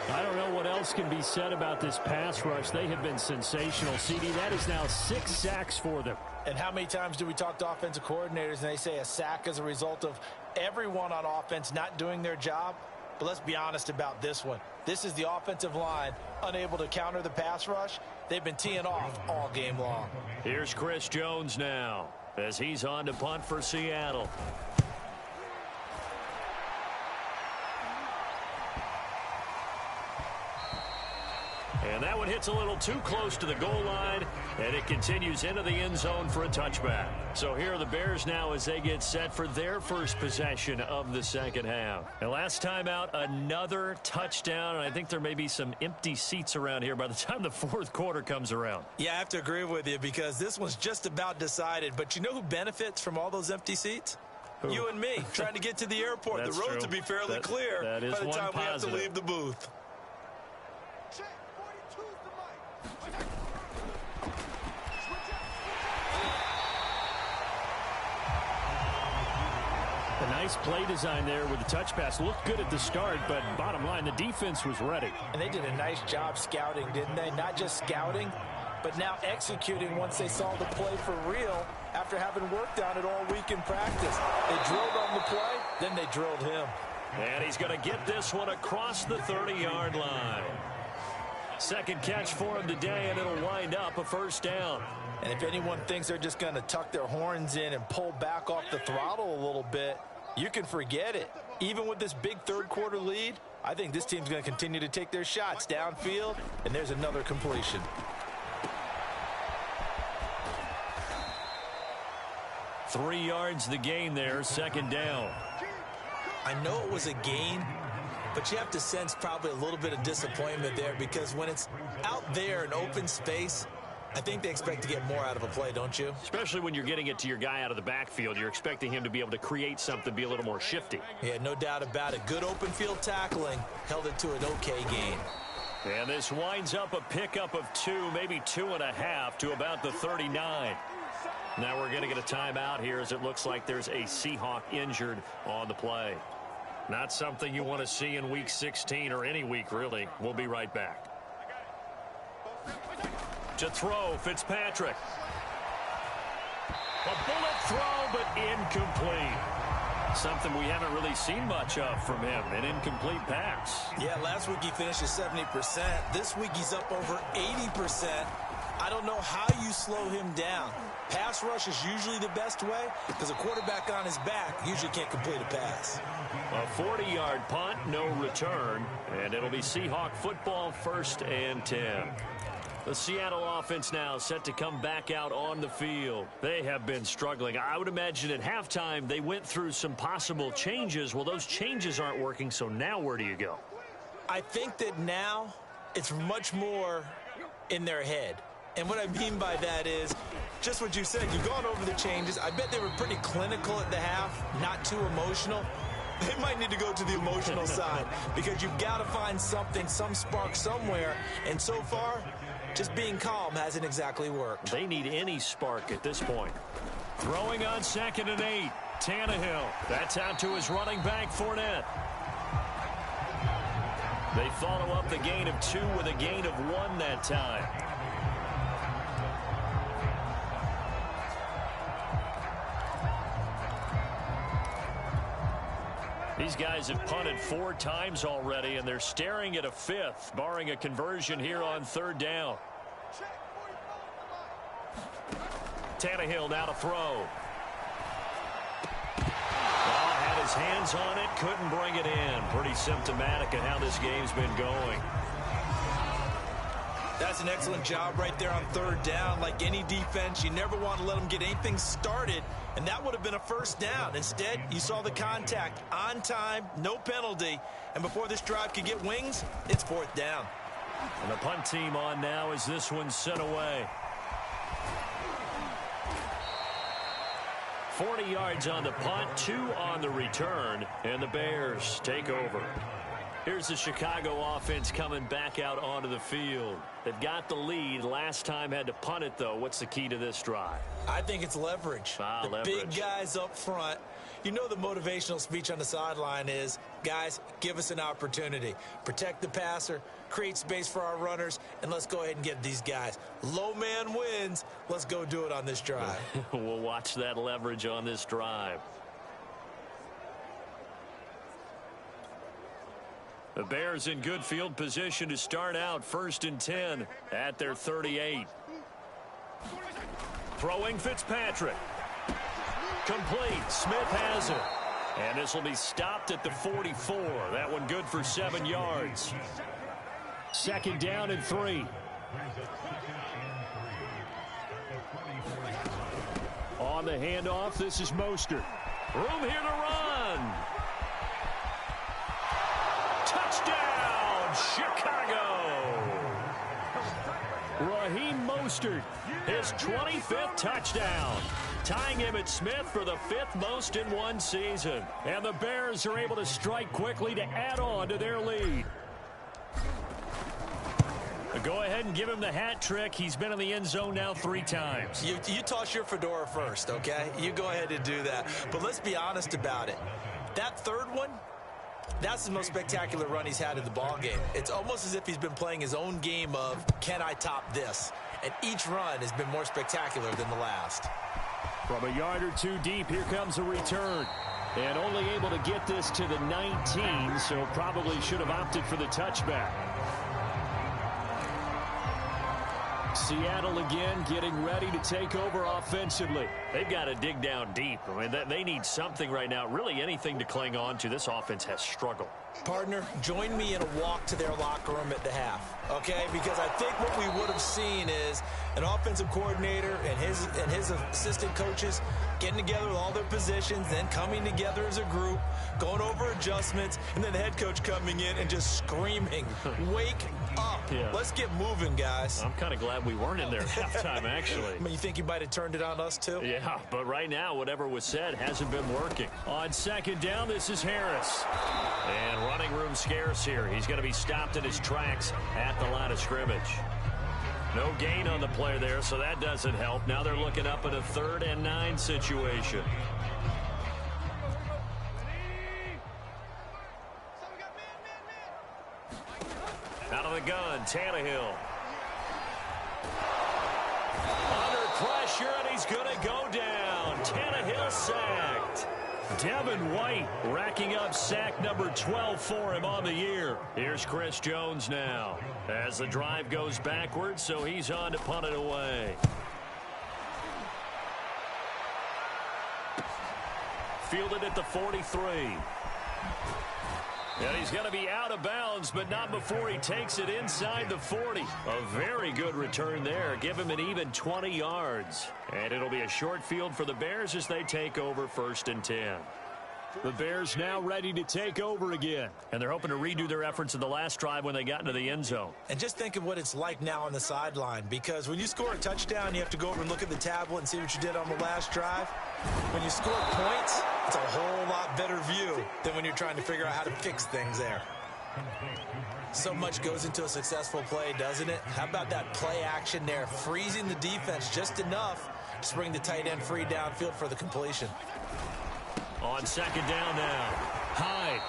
Speaker 6: I don't know what else can be said about this pass rush. They have been sensational. CD, that is now 6 sacks for them.
Speaker 4: And how many times do we talk to offensive coordinators and they say a sack is a result of everyone on offense not doing their job? But let's be honest about this one. This is the offensive line unable to counter the pass rush. They've been teeing off all game long.
Speaker 2: Here's Chris Jones now as he's on to punt for Seattle. And that one hits a little too close to the goal line, and it continues into the end zone for a touchback. So here are the Bears now as they get set for their first possession of the second half. And last time out, another touchdown, and I think there may be some empty seats around here by the time the fourth quarter comes around.
Speaker 3: Yeah, I have to agree with you because this one's just about decided. But you know who benefits from all those empty seats? Who? You and me, trying to get to the airport.
Speaker 2: That's
Speaker 3: the roads
Speaker 2: true.
Speaker 3: will be fairly clear
Speaker 2: that is
Speaker 3: by the
Speaker 2: one
Speaker 3: time
Speaker 2: positive.
Speaker 3: we have to leave the booth.
Speaker 6: Nice play design there with the touch pass. Looked good at the start, but bottom line, the defense was ready.
Speaker 4: And they did a nice job scouting, didn't they? Not just scouting, but now executing once they saw the play for real after having worked on it all week in practice. They drilled on the play, then they drilled him.
Speaker 2: And he's going to get this one across the 30-yard line. Second catch for him today, and it'll wind up a first down.
Speaker 4: And if anyone thinks they're just going to tuck their horns in and pull back off the throttle a little bit, you can forget it. Even with this big third-quarter lead, I think this team's going to continue to take their shots downfield, and there's another completion.
Speaker 2: Three yards the gain there, second down.
Speaker 3: I know it was a gain, but you have to sense probably a little bit of disappointment there because when it's out there in open space, I think they expect to get more out of a play, don't you?
Speaker 2: Especially when you're getting it to your guy out of the backfield. You're expecting him to be able to create something, be a little more shifty.
Speaker 3: Yeah, no doubt about it. Good open field tackling held it to an okay gain.
Speaker 2: And this winds up a pickup of 2, maybe 2.5 to about the 39. Now we're going to get a timeout here as it looks like there's a Seahawk injured on the play. Not something you want to see in Week 16 or any week, really. We'll be right back. To throw, Fitzpatrick. A bullet throw, but incomplete. Something we haven't really seen much of from him, an incomplete pass.
Speaker 3: Yeah, last week he finished at 70%. This week he's up over 80%. I don't know how you slow him down. Pass rush is usually the best way because a quarterback on his back usually can't complete a pass.
Speaker 2: A 40-yard punt, no return, and it'll be Seahawk football, 1st and 10. The Seattle offense now set to come back out on the field. They have been struggling. I would imagine at halftime they went through some possible changes. Well, those changes aren't working, so now where do you go?
Speaker 3: I think that now it's much more in their head. And what I mean by that is just what you said. You've gone over the changes. I bet they were pretty clinical at the half, not too emotional. They might need to go to the emotional side because you've got to find something, some spark somewhere. And so far, just being calm hasn't exactly worked.
Speaker 2: They need any spark at this point. Throwing on 2nd and 8. Tannehill. That's out to his running back, Fournette. They follow up the gain of 2 with a gain of 1 that time. These guys have punted 4 times already, and they're staring at a 5th, barring a conversion here on 3rd down. Tannehill now to throw. Had his hands on it, couldn't bring it in. Pretty symptomatic of how this game's been going.
Speaker 3: That's an excellent job right there on 3rd down. Like any defense, you never want to let them get anything started, and that would have been a 1st down. Instead, you saw the contact on time, no penalty, and before this drive could get wings, it's 4th down.
Speaker 2: And the punt team on now as this one's sent away. 40 yards on the punt, 2 on the return, and the Bears take over. Here's the Chicago offense coming back out onto the field. They've got the lead. Last time had to punt it, though. What's the key to this drive?
Speaker 3: I think it's leverage.
Speaker 2: Leverage.
Speaker 3: Big guys up front. You know the motivational speech on the sideline is, guys, give us an opportunity. Protect the passer, create space for our runners, and let's go ahead and get these guys. Low man wins. Let's go do it on this drive.
Speaker 2: We'll watch that leverage on this drive. The Bears in good field position to start out 1st and 10 at their 38. Throwing Fitzpatrick. Complete. Smith has it. And this will be stopped at the 44. That one good for 7 yards. 2nd down and 3. On the handoff, this is Mostert. Room here to run. Touchdown, Chicago! Raheem Mostert, his 25th touchdown, tying him at Smith for the 5th most in one season. And the Bears are able to strike quickly to add on to their lead. Go ahead and give him the hat trick. He's been in the end zone now 3 times.
Speaker 3: You toss your fedora first, okay? You go ahead and do that. But let's be honest about it. That third one, that's the most spectacular run he's had in the ballgame. It's almost as if he's been playing his own game of, can I top this? And each run has been more spectacular than the last.
Speaker 6: From a yard or two deep, here comes a return. And only able to get this to the 19, so probably should have opted for the touchback. Seattle again getting ready to take over offensively.
Speaker 2: They've got to dig down deep. I mean, they need something right now, really anything to cling on to. This offense has struggled.
Speaker 3: Partner, join me in a walk to their locker room at the half, okay? Because I think what we would have seen is an offensive coordinator and his assistant coaches getting together with all their positions, then coming together as a group, going over adjustments, and then the head coach coming in and just screaming, wake up.
Speaker 2: Yeah.
Speaker 3: Let's get moving, guys.
Speaker 2: I'm kind of glad we weren't in there at halftime, actually.
Speaker 3: I mean, you think he might have turned it on us, too?
Speaker 2: Yeah, but right now, whatever was said hasn't been working.
Speaker 6: On second down, this is Harris.
Speaker 2: And running room scarce here. He's going to be stopped in his tracks at the line of scrimmage. No gain on the play there, so that doesn't help. Now they're looking up in a 3rd and 9 situation. Out of the gun, Tannehill. Under pressure, and he's going to go down. Tannehill sacked.
Speaker 6: Devin White racking up sack number 12 for him on the year.
Speaker 2: Here's Chris Jones now as the drive goes backwards, so he's on to punt it away. Fielded at the 43. And he's going to be out of bounds, but not before he takes it inside the 40. A very good return there. Give him an even 20 yards. And it'll be a short field for the Bears as they take over 1st and 10.
Speaker 6: The Bears now ready to take over again.
Speaker 2: And they're hoping to redo their efforts in the last drive when they got into the end zone.
Speaker 3: And just think of what it's like now on the sideline, because when you score a touchdown, you have to go over and look at the tablet and see what you did on the last drive. When you score points, it's a whole lot better view than when you're trying to figure out how to fix things there. So much goes into a successful play, doesn't it? How about that play action there, freezing the defense just enough to bring the tight end free downfield for the completion.
Speaker 2: On second down now, Hyde.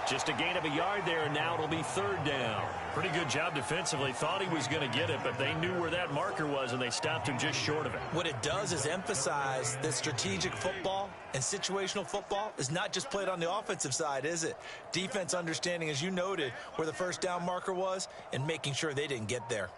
Speaker 2: Just a gain of a yard there, and now it'll be 3rd down. Pretty good job defensively. Thought he was going to get it, but they knew where that marker was, and they stopped him just short of it.
Speaker 3: What it does is emphasize that strategic football and situational football is not just played on the offensive side, is it? Defense understanding, as you noted, where the 1st down marker was and making sure they didn't get there.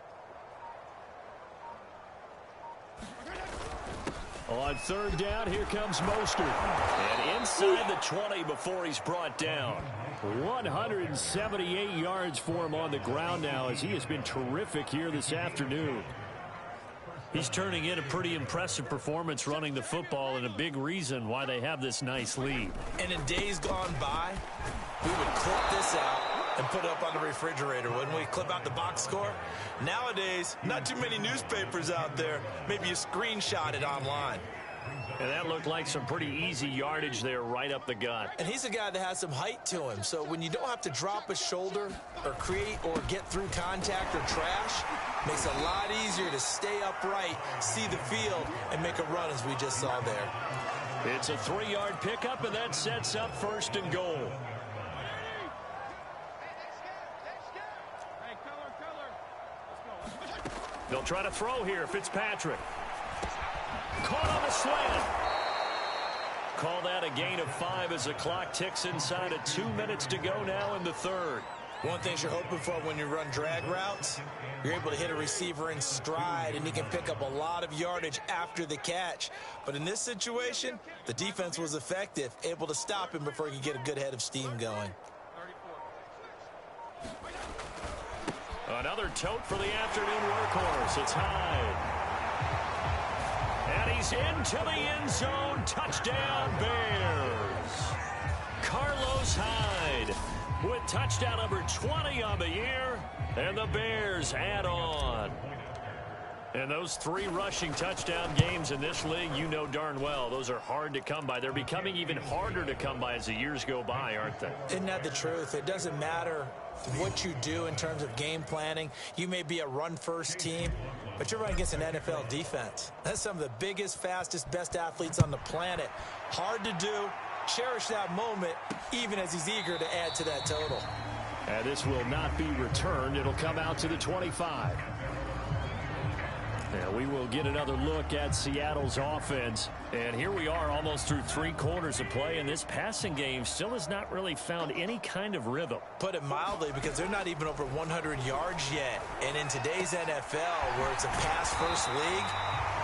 Speaker 6: On 3rd down, here comes Mostert.
Speaker 2: And inside the 20 before he's brought down.
Speaker 6: 178 yards for him on the ground now, as he has been terrific here this afternoon.
Speaker 2: He's turning in a pretty impressive performance running the football, and a big reason why they have this nice lead.
Speaker 3: And in days gone by, we would clip this out and put it up on the refrigerator, wouldn't we? Clip out the box score. Nowadays, not too many newspapers out there. Maybe you screenshot it online.
Speaker 2: And that looked like some pretty easy yardage there right up the gut.
Speaker 3: And he's a guy that has some height to him, so when you don't have to drop a shoulder or create or get through contact or trash, makes it a lot easier to stay upright, see the field, and make a run as we just saw there.
Speaker 2: It's a 3-yard pickup, and that sets up 1st and goal. They'll try to throw here. Fitzpatrick. Caught on the slant. Call that a gain of 5 as the clock ticks inside of 2 minutes to go now in the 3rd.
Speaker 3: One thing you're hoping for when you run drag routes, you're able to hit a receiver in stride, and he can pick up a lot of yardage after the catch. But in this situation, the defense was effective, able to stop him before he could get a good head of steam going.
Speaker 2: Another tote for the afternoon workhorse. It's Hyde. And he's into the end zone. Touchdown, Bears. Carlos Hyde with touchdown number 20 on the year. And the Bears add on. And those 3 rushing touchdown games in this league, you know darn well, those are hard to come by. They're becoming even harder to come by as the years go by, aren't they?
Speaker 3: Isn't that the truth? It doesn't matter what you do in terms of game planning. You may be a run-first team, but you're running against an NFL defense. That's some of the biggest, fastest, best athletes on the planet. Hard to do, cherish that moment even as he's eager to add to that total.
Speaker 6: And this will not be returned. It'll come out to the 25. And we will get another look at Seattle's offense. And here we are almost through 3 quarters of play, and this passing game still has not really found any kind of rhythm.
Speaker 3: Put it mildly, because they're not even over 100 yards yet. And in today's NFL, where it's a pass-first league,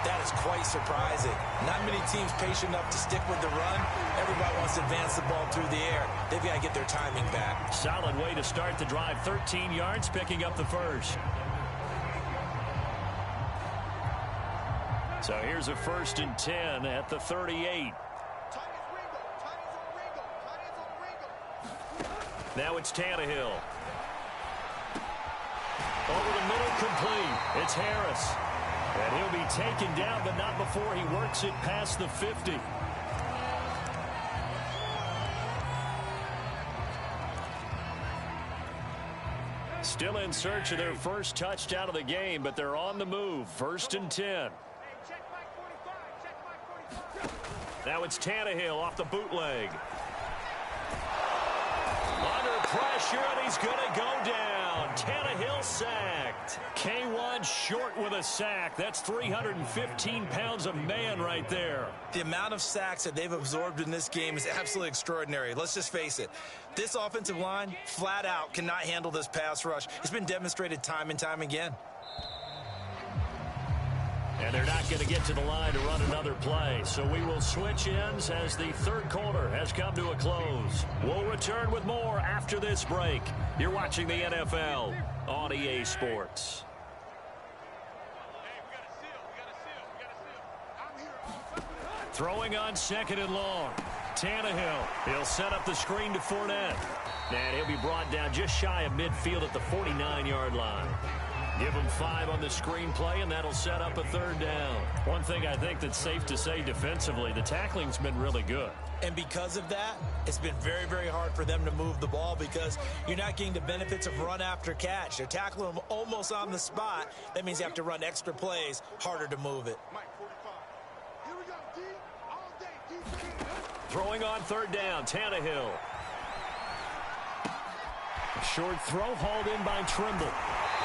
Speaker 3: that is quite surprising. Not many teams patient enough to stick with the run. Everybody wants to advance the ball through the air. They've got to get their timing back.
Speaker 6: Solid way to start the drive. 13 yards, picking up the first. So here's a 1st and 10 at the 38. Now it's Tannehill. Over the middle, complete. It's Harris. And he'll be taken down, but not before he works it past the 50. Still in search of their first touchdown of the game, but they're on the move. 1st and 10. Now it's Tannehill off the bootleg. Under pressure, and he's going to go down. Tannehill sacked. K1 short with a sack. That's 315 pounds of man right there.
Speaker 3: The amount of sacks that they've absorbed in this game is absolutely extraordinary. Let's just face it. This offensive line, flat out, cannot handle this pass rush. It's been demonstrated time and time again.
Speaker 6: And they're not going to get to the line to run another play. So we will switch ends as the 3rd quarter has come to a close. We'll return with more after this break. You're watching the NFL on EA Sports. Throwing on 2nd and long. Tannehill. He'll set up the screen to Fournette. And he'll be brought down just shy of midfield at the 49-yard line. Give him 5 on the screenplay, and that'll set up a 3rd down. One thing I think that's safe to say defensively, the tackling's been really good.
Speaker 3: And because of that, it's been very, very hard for them to move the ball because you're not getting the benefits of run after catch. They're tackling them almost on the spot. That means you have to run extra plays, harder to move it.
Speaker 6: Throwing on 3rd down, Tannehill. Short throw hauled in by Trimble.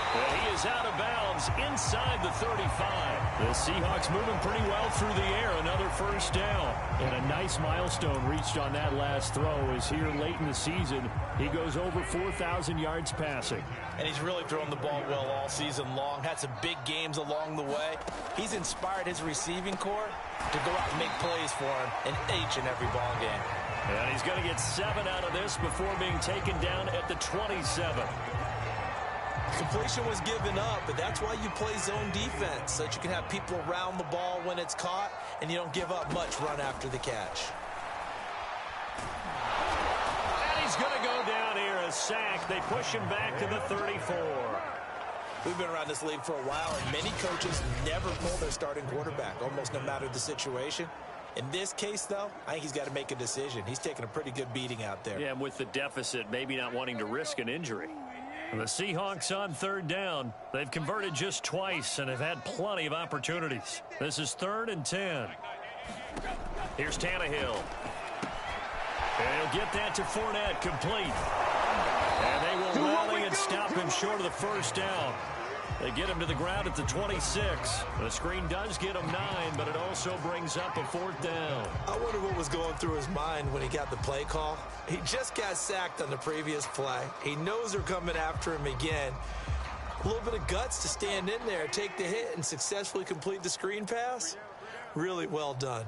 Speaker 6: And he is out of bounds inside the 35. The Seahawks moving pretty well through the air. Another 1st down. And a nice milestone reached on that last throw is here late in the season. He goes over 4,000 yards passing.
Speaker 4: And he's really thrown the ball well all season long. Had some big games along the way. He's inspired his receiving corps to go out and make plays for him in each and every ball game.
Speaker 6: And he's going to get 7 out of this before being taken down at the 27.
Speaker 3: Completion was given up, but that's why you play zone defense, so that you can have people around the ball when it's caught, and you don't give up much run after the catch.
Speaker 6: And he's going to go down here, a sack. They push him back to the 34.
Speaker 3: We've been around this league for a while, and many coaches never pull their starting quarterback, almost no matter the situation. In this case, though, I think he's got to make a decision. He's taking a pretty good beating out there.
Speaker 6: Yeah, and with the deficit, maybe not wanting to risk an injury. The Seahawks on 3rd down. They've converted just twice and have had plenty of opportunities. This is 3rd and 10. Here's Tannehill. And he'll get that to Fournette, complete. And they will rally and stop him short of the 1st down. They get him to the ground at the 26. The screen does get him 9, but it also brings up a 4th down.
Speaker 3: I wonder what was going through his mind when he got the play call. He just got sacked on the previous play. He knows they're coming after him again. A little bit of guts to stand in there, take the hit, and successfully complete the screen pass. Really well done.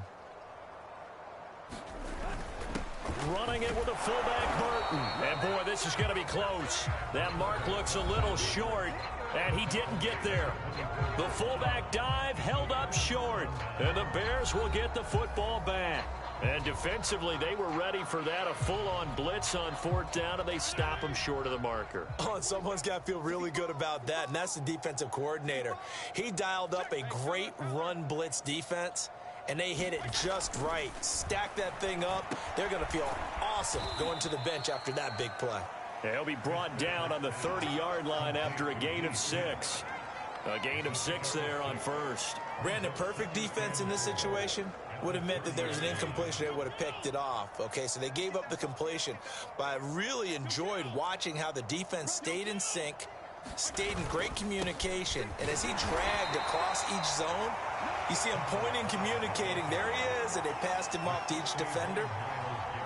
Speaker 6: Running it with a fullback, Burton. And, boy, this is going to be close. That mark looks a little short, and he didn't get there. The fullback dive held up short, and the Bears will get the football back. And defensively, they were ready for that, a full-on blitz on 4th down, and they stop him short of the marker.
Speaker 3: Oh, and someone's got to feel really good about that, and that's the defensive coordinator. He dialed up a great run blitz defense, and they hit it just right. Stack that thing up. They're going to feel awesome going to the bench after that big play.
Speaker 6: Yeah, he'll be brought down on the 30-yard line after a gain of 6. A gain of 6 there on 1st.
Speaker 3: Brandon, perfect defense in this situation.
Speaker 4: would have meant that there was an incompletion. They would have picked it off. Okay, so they gave up the completion. But I really enjoyed watching how the defense stayed in sync, stayed in great communication. And as he dragged across each zone, you see him pointing, communicating. There he is, and they passed him off to each defender.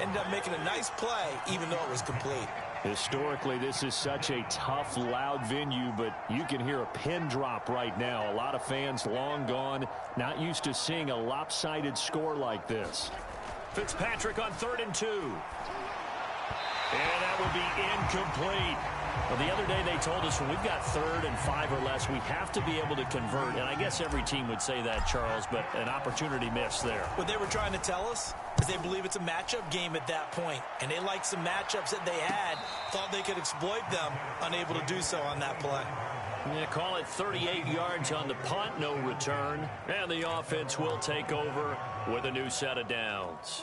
Speaker 4: Ended up making a nice play, even though it was complete.
Speaker 2: Historically, this is such a tough, loud venue, but you can hear a pin drop right now. A lot of fans long gone, not used to seeing a lopsided score like this.
Speaker 6: Fitzpatrick on 3rd and 2. And that will be incomplete. Well, the other day they told us when we've got 3rd and 5 or less, we have to be able to convert. And I guess every team would say that, Charles, but an opportunity missed there.
Speaker 4: What they were trying to tell us is they believe it's a matchup game at that point. And they liked some matchups that they had, thought they could exploit them, unable to do so on that play.
Speaker 6: Yeah, call it 38 yards on the punt, no return. And the offense will take over with a new set of downs.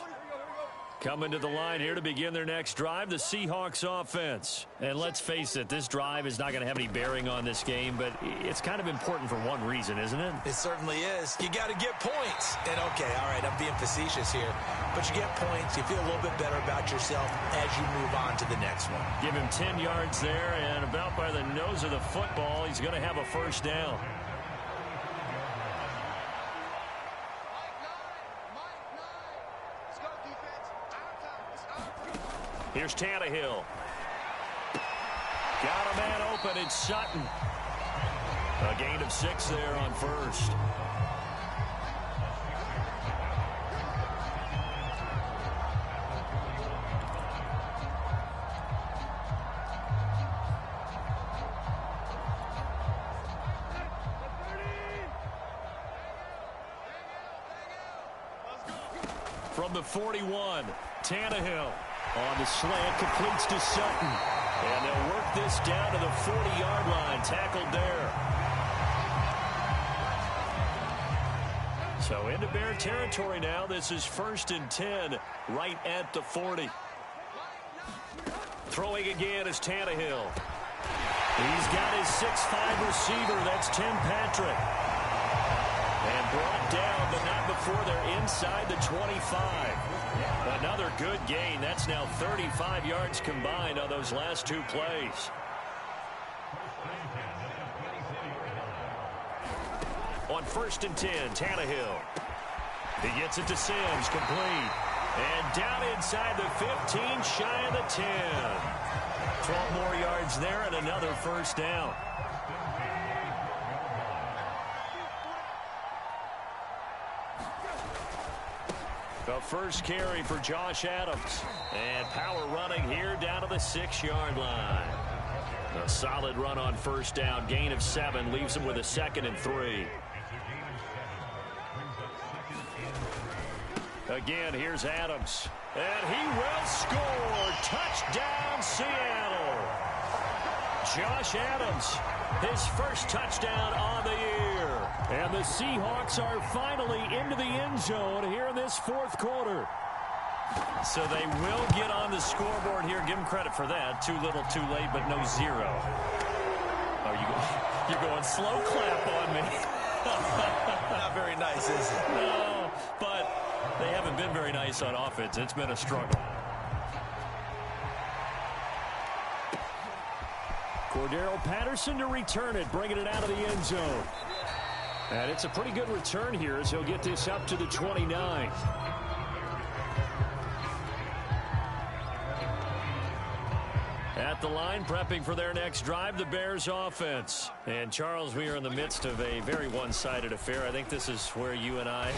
Speaker 6: Coming to the line here to begin their next drive, the Seahawks offense. And let's face it, this drive is not going to have any bearing on this game, but it's kind of important for one reason, isn't it?
Speaker 4: It certainly is. You got to get points. And, okay, all right, I'm being facetious here. But you get points, you feel a little bit better about yourself as you move on to the next one.
Speaker 6: Give him 10 yards there, and about by the nose of the football, he's going to have a first down. Here's Tannehill. Got a man open. It's Sutton. A gain of 6 there on first. From the 41, Tannehill. On the slant, completes to Sutton. And they'll work this down to the 40-yard line. Tackled there. So into Bear territory now. This is 1st and 10, right at the 40. Throwing again is Tannehill. He's got his 6'5 receiver. That's Tim Patrick. And brought down, but not before they're inside the 25. Another good gain. That's now 35 yards combined on those last 2 plays. On 1st and 10, Tannehill. He gets it to Sims, complete. And down inside the 15, shy of the 10. 12 more yards there and another first down. The first carry for Josh Adams. And power running here down to the 6-yard line. A solid run on first down. Gain of 7 leaves him with a 2nd and 3. Again, here's Adams. And he will score. Touchdown, Seattle. Josh Adams, his first touchdown on the year. And the Seahawks are finally into the end zone here in this 4th quarter. So they will get on the scoreboard here. Give them credit for that. Too little, too late, but no 0. Oh, you're going slow clap on me.
Speaker 4: Not very nice, is it?
Speaker 6: No, but they haven't been very nice on offense. It's been a struggle. Cordero Patterson to return it, bringing it out of the end zone. And it's a pretty good return here as he'll get this up to the 29. At the line, prepping for their next drive, the Bears offense. And, Charles, we are in the midst of a very one-sided affair. I think this is where you and I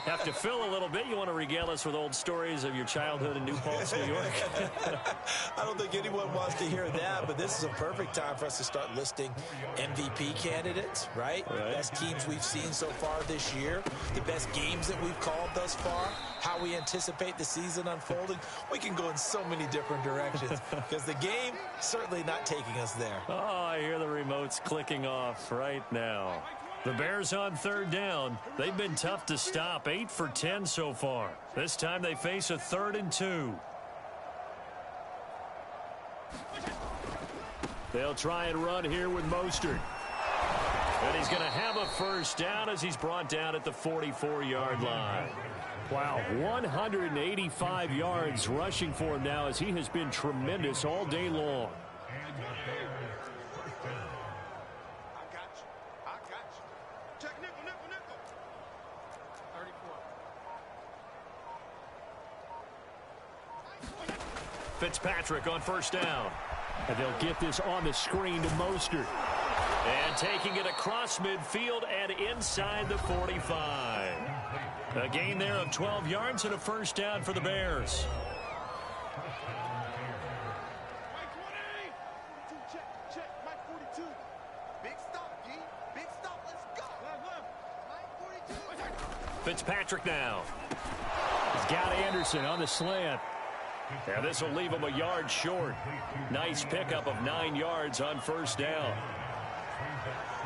Speaker 6: have to fill a little bit. You want to regale us with old stories of your childhood in New Paltz, New York?
Speaker 4: I don't think anyone wants to hear that, but this is a perfect time for us to start listing MVP candidates, right? The best teams we've seen so far this year, the best games that we've called thus far, how we anticipate the season unfolding. We can go in so many different directions because the game certainly not taking us there.
Speaker 6: Oh, I hear the remotes clicking off right now. The Bears on 3rd down. They've been tough to stop. 8 for 10 so far. This time they face a 3rd and 2. They'll try and run here with Mostert. And he's going to have a first down as he's brought down at the 44-yard line. Wow, 185 yards rushing for him now as he has been tremendous all day long. Fitzpatrick on first down. And they'll get this on the screen to Mostert. And taking it across midfield and inside the 45. A gain there of 12 yards and a first down for the Bears. Fitzpatrick now. He's got Anderson on the slant. And this will leave him a yard short. Nice pickup of 9 yards on first down.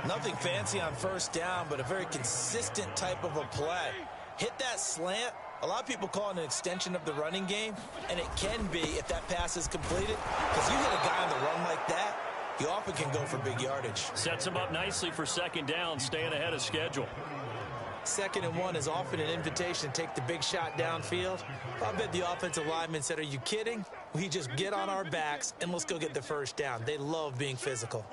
Speaker 3: Nothing fancy on first down, but a very consistent type of a play. Hit that slant. A lot of people call it an extension of the running game, and it can be if that pass is completed. Because you hit a guy on the run like that, you often can go for big yardage. Sets him up nicely for second down, staying ahead of schedule. 2nd and 1 is often an invitation to take the big shot downfield. I bet the offensive lineman said, are you kidding? We just get on our backs and let's go get the first down. They love being physical.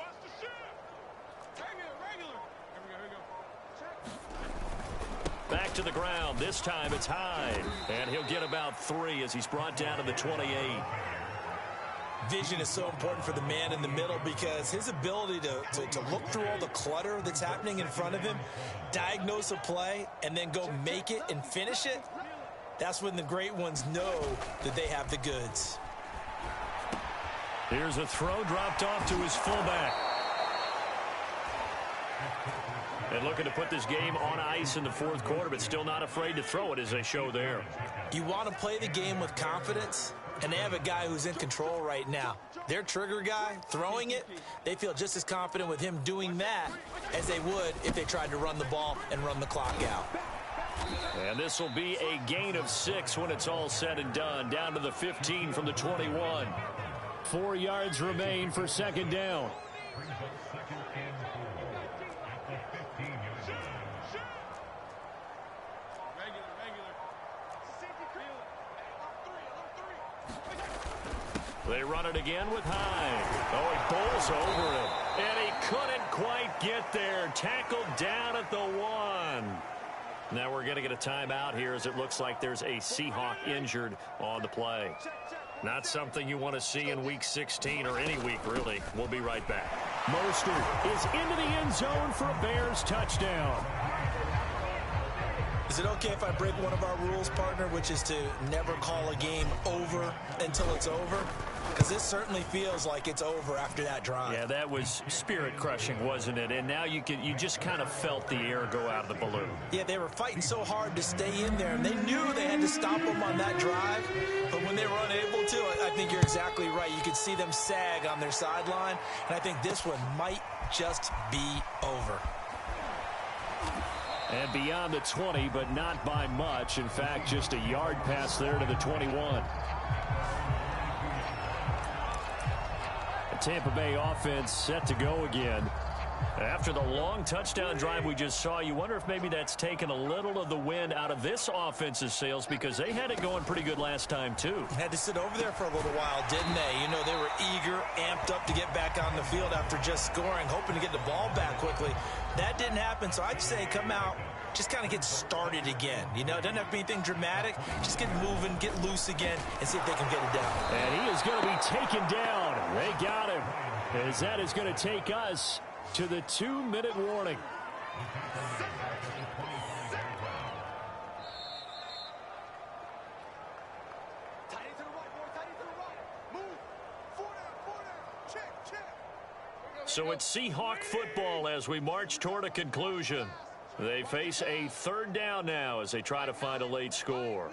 Speaker 6: Back to the ground. This time it's Hyde. And he'll get about 3 as he's brought down to the 28.
Speaker 3: Vision is so important for the man in the middle because his ability to look through all the clutter that's happening in front of him, diagnose a play, and then go make it and finish it, that's when the great ones know that they have the goods.
Speaker 6: Here's a throw dropped off to his fullback. And looking to put this game on ice in the 4th quarter, but still not afraid to throw it as they show there.
Speaker 3: You want to play the game with confidence, and they have a guy who's in control right now. Their trigger guy throwing it, they feel just as confident with him doing that as they would if they tried to run the ball and run the clock out.
Speaker 6: And this will be a gain of 6 when it's all said and done, down to the 15 from the 21. 4 yards remain for second down. They run it again with Hyde. Oh, he bowls over it. And he couldn't quite get there. Tackled down at the 1. Now we're going to get a timeout here as it looks like there's a Seahawk injured on the play. Not something you want to see in Week 16 or any week, really. We'll be right back. Mostert is into the end zone for a Bears touchdown.
Speaker 3: Is it okay if I break one of our rules, partner, which is to never call a game over until it's over? Because this certainly feels like it's over after that drive.
Speaker 6: Yeah, that was spirit-crushing, wasn't it? And now you just kind of felt the air go out of the balloon.
Speaker 3: Yeah, they were fighting so hard to stay in there, and they knew they had to stop them on that drive. But when they were unable to, I think you're exactly right. You could see them sag on their sideline, and I think this one might just be over.
Speaker 6: And beyond the 20, but not by much. In fact, just a yard pass there to the 21. The Tampa Bay offense set to go again. After the long touchdown drive we just saw, you wonder if maybe that's taken a little of the wind out of this offense's sails because they had it going pretty good last time, too.
Speaker 3: Had to sit over there for a little while, didn't they? You know, they were eager, amped up to get back on the field after just scoring, hoping to get the ball back quickly. That didn't happen, so I'd say come out, just kind of get started again. You know, it doesn't have to be anything dramatic. Just get moving, get loose again, and see if they can get it down.
Speaker 6: And he is going to be taken down. They got him. As that is going to take us to the 2-minute warning. So it's Seahawk football as we march toward a conclusion. They face a 3rd down now as they try to find a late score.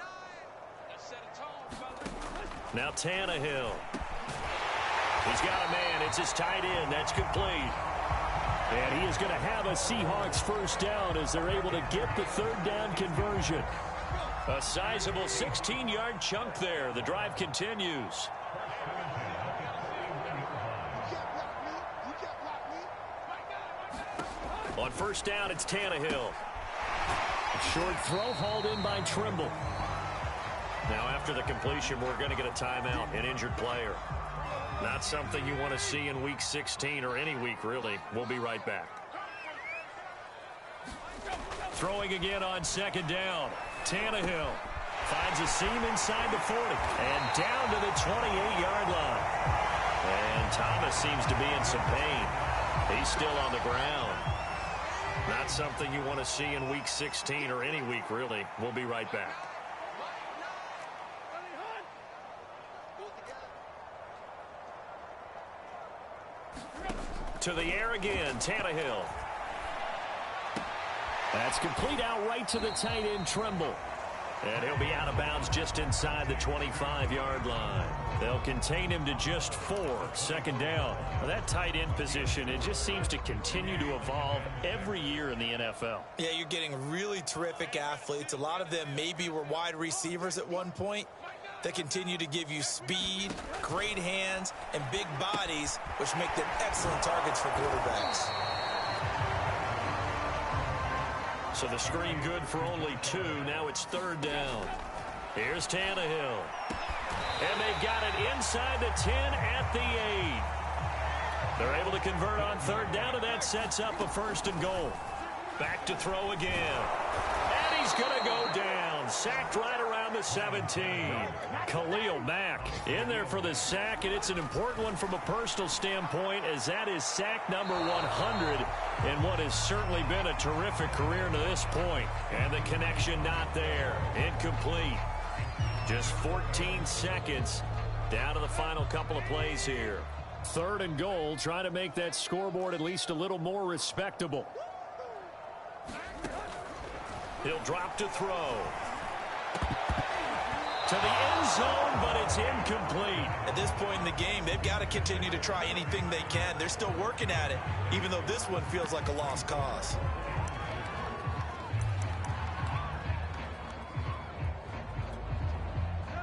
Speaker 6: Now Tannehill. He's got a man. It's his tight end. That's complete. And he is going to have a Seahawks first down as they're able to get the 3rd down conversion. A sizable 16-yard chunk there. The drive continues.
Speaker 2: On first down, it's Tannehill. Short throw hauled in by Trimble. Now after the completion, we're going to get a timeout, an injured player. Not something you want to see in Week 16 or any week, really. We'll be right back. Throwing again on second down. Tannehill finds a seam inside the 40 and down to the 28-yard line. And Thomas seems to be in some pain. He's still on the ground. Not something you want to see in Week 16 or any week, really. We'll be right back. To the air again, Tannehill. That's complete out right to the tight end, Trimble. And he'll be out of bounds just inside the 25-yard line. They'll contain him to just 4, second down. Well, that tight end position, it just seems to continue to evolve every year in the NFL.
Speaker 3: Yeah, you're getting really terrific athletes. A lot of them maybe were wide receivers at one point. They continue to give you speed, great hands, and big bodies, which make them excellent targets for quarterbacks.
Speaker 2: So the screen good for only 2. Now it's third down. Here's Tannehill. And they've got it inside the 10 at the 8. They're able to convert on third down, and that sets up a first and goal. Back to throw again. And he's going to go down. Sacked right around the 17. Khalil Mack in there for the sack, and it's an important one from a personal standpoint, as that is sack number 100 in what has certainly been a terrific career to this point. And the connection not there. Incomplete. Just 14 seconds down to the final couple of plays here. Third and goal, trying to make that scoreboard at least a little more respectable. He'll drop to throw. To the end zone, but it's incomplete.
Speaker 3: At this point in the game, they've got to continue to try anything they can. They're still working at it, even though this one feels like a lost cause.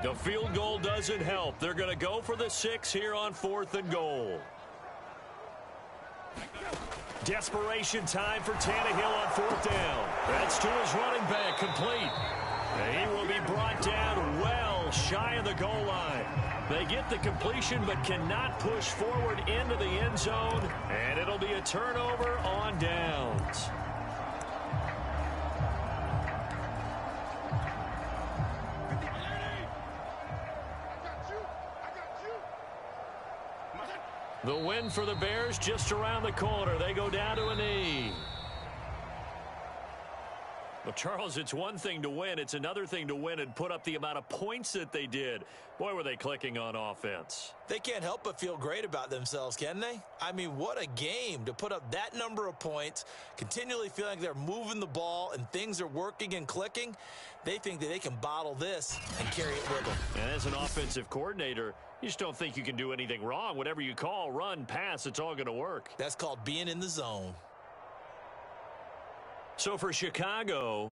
Speaker 2: The field goal doesn't help. They're going to go for the 6 here on 4th and goal. Desperation time for Tannehill on 4th down. That's to his running back, complete. And he will be brought down well shy of the goal line. They get the completion but cannot push forward into the end zone, and it'll be a turnover on downs. The win for the Bears just around the corner. They go down to a knee. Well, Charles, it's one thing to win. It's another thing to win and put up the amount of points that they did. Boy, were they clicking on offense.
Speaker 3: They can't help but feel great about themselves, can they? I mean, what a game to put up that number of points, continually feeling like they're moving the ball and things are working and clicking. They think that they can bottle this and carry it with them.
Speaker 2: And as an offensive coordinator, you just don't think you can do anything wrong. Whatever you call, run, pass, it's all going to work.
Speaker 3: That's called being in the zone.
Speaker 2: So for Chicago,